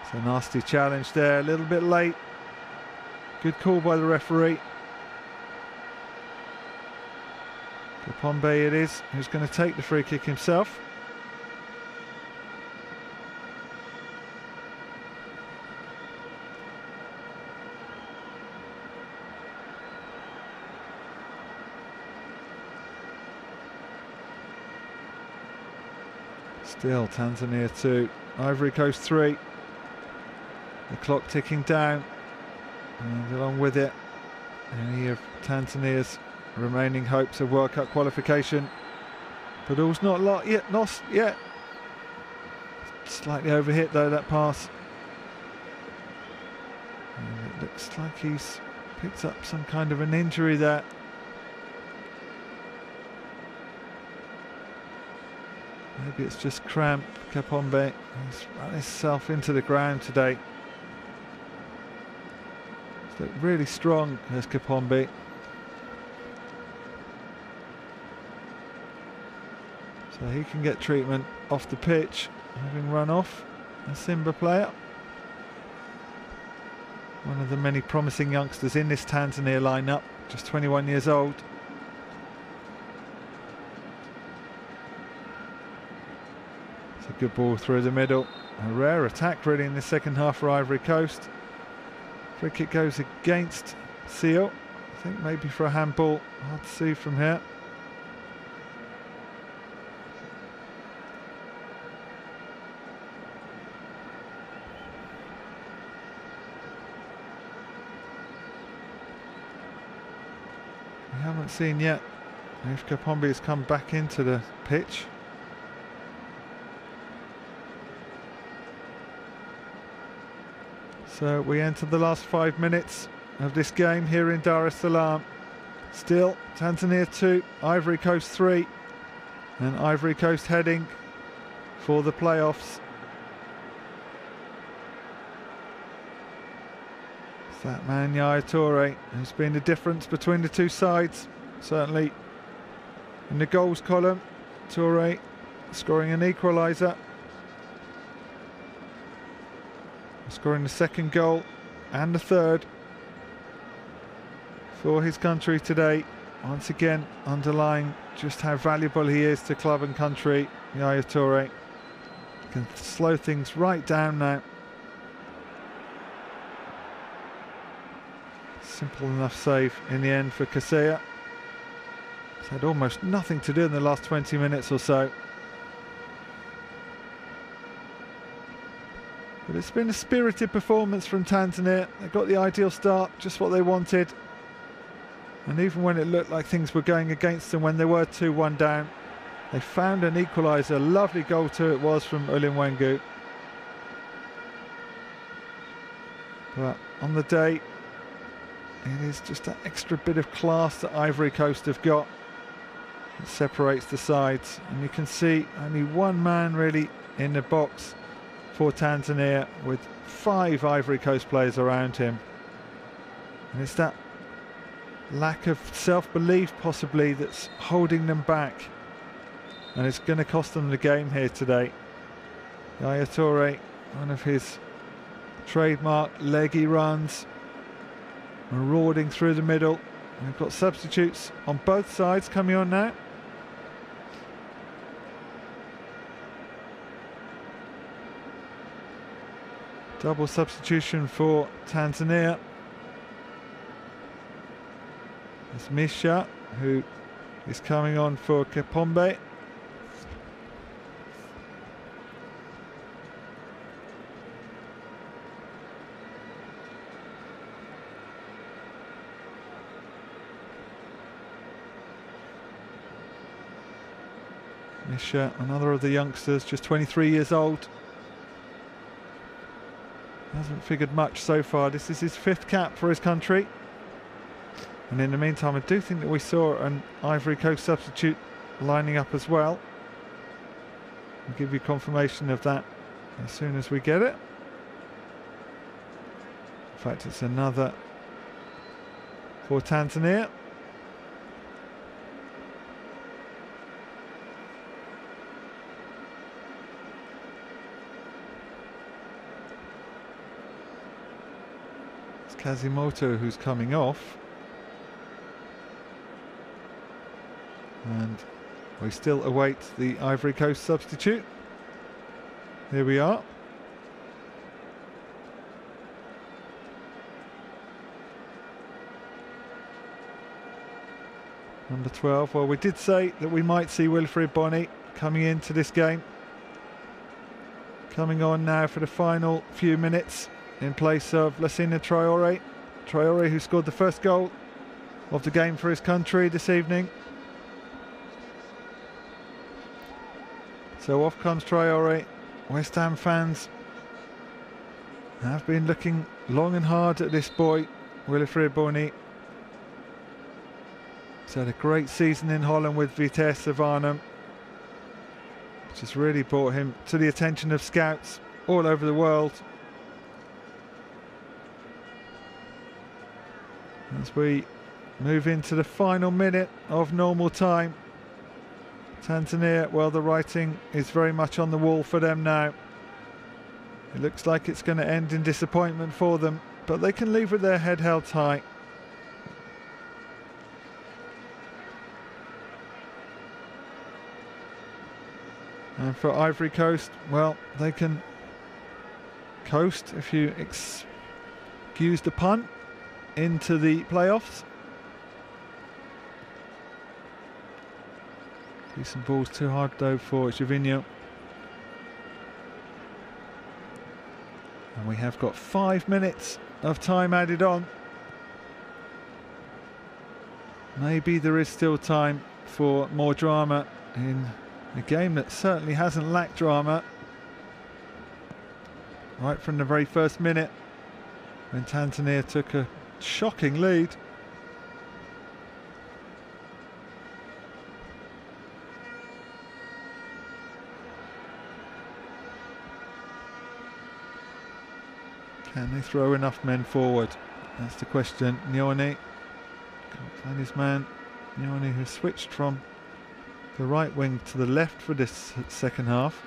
It's a nasty challenge there, a little bit late. Good call by the referee. Kapombe it is, who's going to take the free kick himself. Still Tanzania 2, Ivory Coast 3. The clock ticking down, and along with it, any of Tanzania's remaining hopes of World Cup qualification. But all's not lost yet. Slightly overhit though, that pass. And it looks like he's picked up some kind of an injury there. Maybe it's just cramp. Kapombe, he's run himself into the ground today. He's looked really strong as Kapombe. So he can get treatment off the pitch, having run off a Simba player. One of the many promising youngsters in this Tanzania lineup, just 21 years old. It's a good ball through the middle. A rare attack really in the second half for Ivory Coast. Free kick goes against Seal. I think maybe for a handball, hard to see from here. We haven't seen yet if Kapombe has come back into the pitch. So we enter the last 5 minutes of this game here in Dar es Salaam. Still Tanzania 2, Ivory Coast 3, and Ivory Coast heading for the playoffs. It's that man Yaya Toure who's been the difference between the two sides, certainly in the goals column. Toure scoring an equaliser, scoring the second goal and the third for his country today. Once again underlying just how valuable he is to club and country. Yaya Toure can slow things right down now. Simple enough save in the end for Kasea. He's had almost nothing to do in the last 20 minutes or so. But it's been a spirited performance from Tanzania. They got the ideal start, just what they wanted. And even when it looked like things were going against them, when they were 2-1 down, they found an equaliser. Lovely goal too it was from Ulimwengu. But on the day, it is just that extra bit of class that Ivory Coast have got that separates the sides. And you can see only one man really in the box for Tanzania, with 5 Ivory Coast players around him. And it's that lack of self-belief possibly that's holding them back, and it's going to cost them the game here today. Yaya Toure, one of his trademark leggy runs, marauding through the middle. And we've got substitutes on both sides coming on now. Double substitution for Tanzania. It's Misha, who is coming on for Kapombe. Misha, another of the youngsters, just 23 years old. Hasn't figured much so far. This is his 5th cap for his country. And in the meantime, I do think that we saw an Ivory Coast substitute lining up as well. I'll give you confirmation of that as soon as we get it. In fact, it's another for Tanzania. Kazimoto who's coming off, and we still await the Ivory Coast substitute. Here we are. Number 12. Well, we did say that we might see Wilfried Bony coming into this game. Coming on now for the final few minutes in place of Lassina Traoré. Traoré, who scored the first goal of the game for his country this evening. So off comes Traoré. West Ham fans have been looking long and hard at this boy, Wilfried Bony. He's had a great season in Holland with Vitesse Arnhem, which has really brought him to the attention of scouts all over the world. As we move into the final minute of normal time, Tanzania, well, the writing is very much on the wall for them now. It looks like it's going to end in disappointment for them, but they can leave with their head held high. And for Ivory Coast, well, they can coast, if you excuse the pun, into the playoffs. Decent balls, too hard though for Gervinho. And we have got 5 minutes of time added on. Maybe there is still time for more drama in a game that certainly hasn't lacked drama. Right from the very first minute, when Tanzania took a shocking lead. Can they throw enough men forward? That's the question. Nyoni can't find his man. Nyoni, who switched from the right wing to the left for this second half.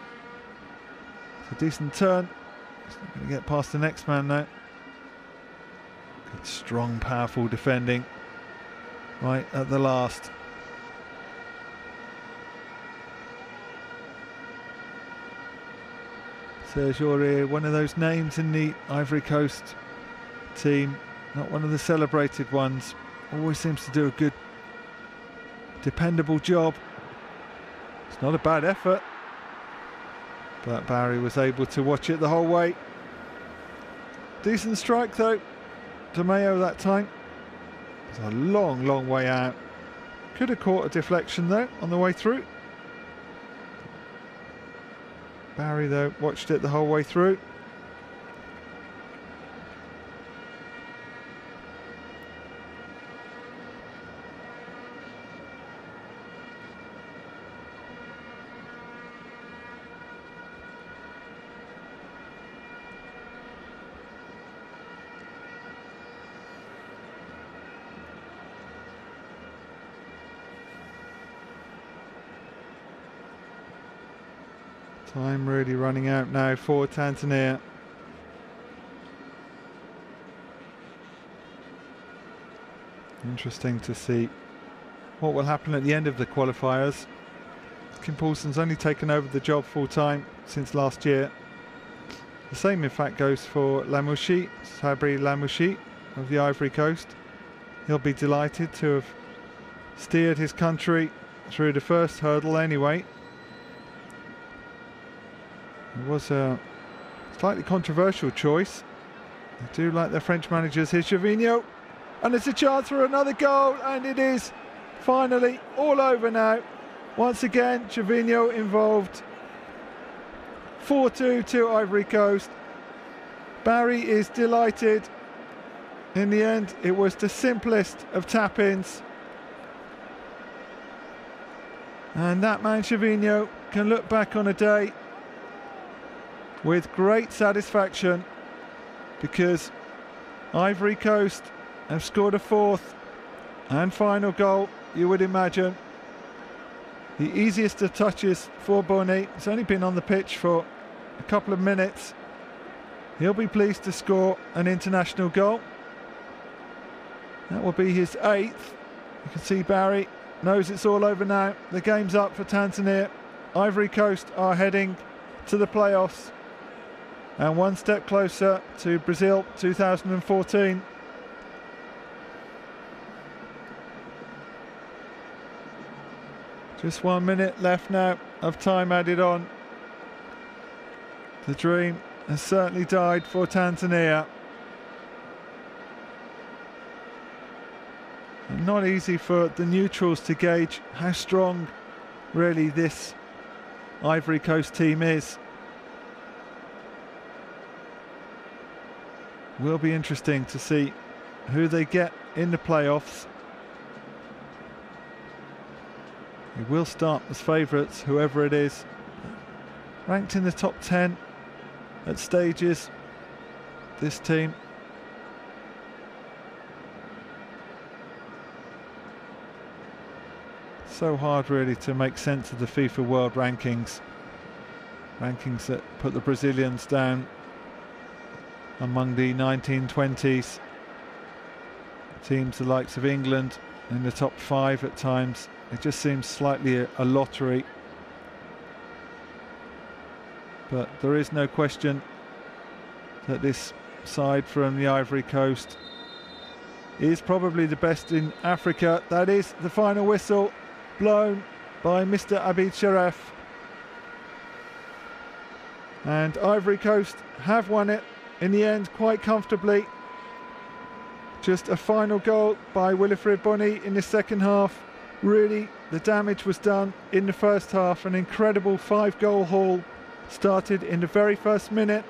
It's a decent turn. He's not going to get past the next man now. Good, strong, powerful defending right at the last. Serge Aurier, one of those names in the Ivory Coast team, not one of the celebrated ones. Always seems to do a good, dependable job. It's not a bad effort, but Barry was able to watch it the whole way. Decent strike though. De Mayo that time. It's a long, long way out. Could have caught a deflection though on the way through. Barry though watched it the whole way through. Time really running out now for Tanzania. Interesting to see what will happen at the end of the qualifiers. Kim Paulson's only taken over the job full time since last year. The same in fact goes for Lamouchi, Sabri Lamouchi of the Ivory Coast. He'll be delighted to have steered his country through the first hurdle anyway. It was a slightly controversial choice. They do like their French managers. Here's Gervinho, and it's a chance for another goal, and it is finally all over now. Once again, Gervinho involved. 4-2 to Ivory Coast. Barry is delighted. In the end, it was the simplest of tap-ins. And that man Gervinho can look back on a day with great satisfaction, because Ivory Coast have scored a fourth and final goal, you would imagine. The easiest of touches for Bony. He's only been on the pitch for a couple of minutes. He'll be pleased to score an international goal. That will be his 8th. You can see Barry knows it's all over now. The game's up for Tanzania. Ivory Coast are heading to the playoffs and one step closer to Brazil 2014. Just 1 minute left now of time added on. The dream has certainly died for Tanzania. And not easy for the neutrals to gauge how strong really this Ivory Coast team is. Will be interesting to see who they get in the playoffs. They will start as favourites, whoever it is. Ranked in the top 10 at stages, this team. So hard really to make sense of the FIFA World Rankings. Rankings that put the Brazilians down among the 1920s. Teams the likes of England in the top 5 at times. It just seems slightly a lottery. But there is no question that this side from the Ivory Coast is probably the best in Africa. That is the final whistle blown by Mr. Abid Sharaf. And Ivory Coast have won it in the end quite comfortably. Just a final goal by Wilfried Bony in the second half. Really, the damage was done in the first half. An incredible 5-goal haul started in the very first minute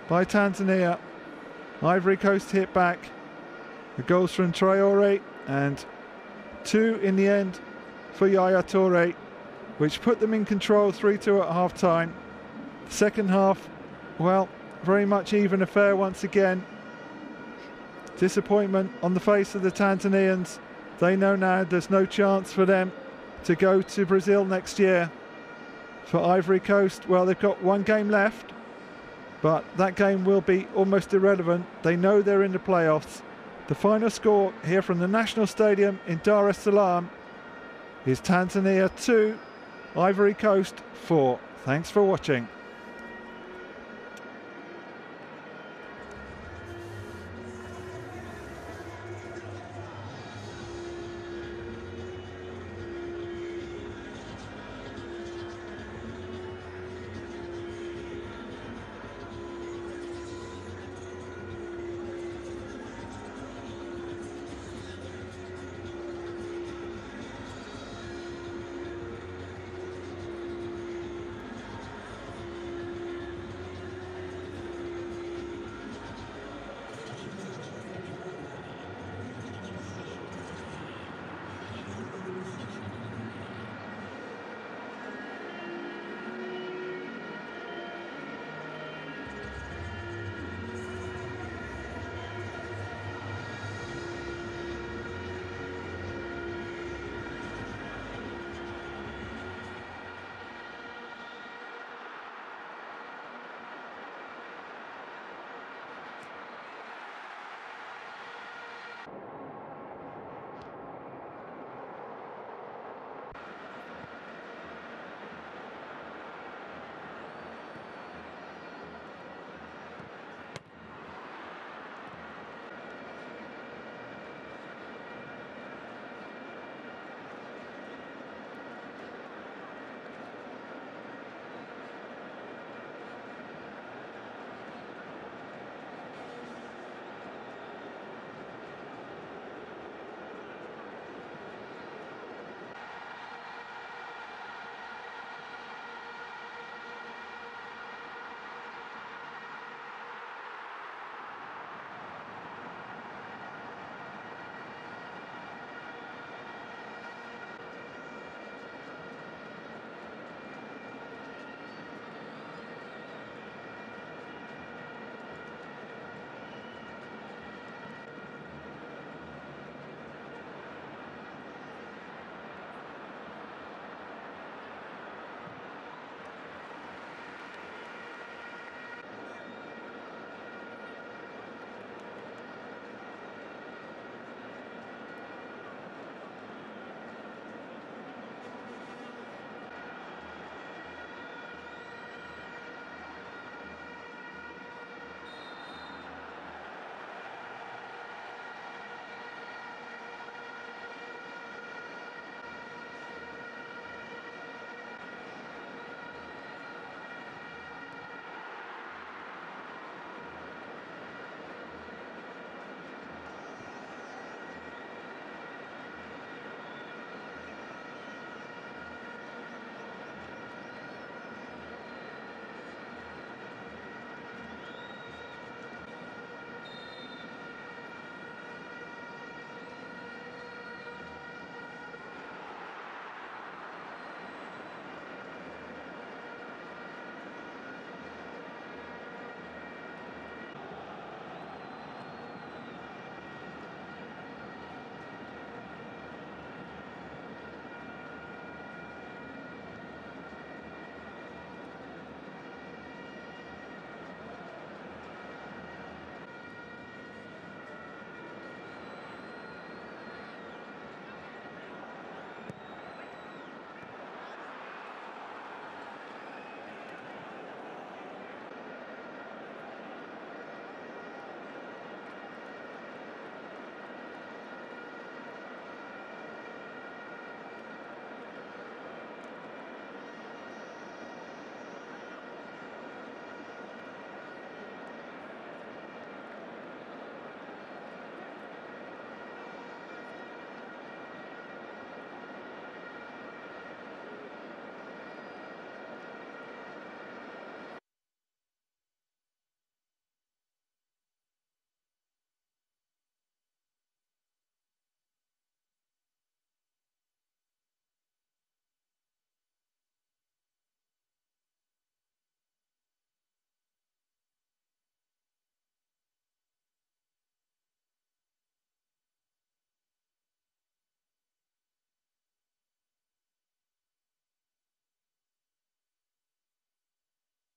by Tanzania. Ivory Coast hit back. The goals from Traore and 2 in the end for Yaya Toure, which put them in control 3-2 at half time. Second half, well, very much even affair once again. Disappointment on the face of the Tanzanians. They know now there's no chance for them to go to Brazil next year. For Ivory Coast, well, they've got 1 game left, but that game will be almost irrelevant. They know they're in the playoffs. The final score here from the National Stadium in Dar es Salaam is Tanzania 2, Ivory Coast 4. Thanks for watching.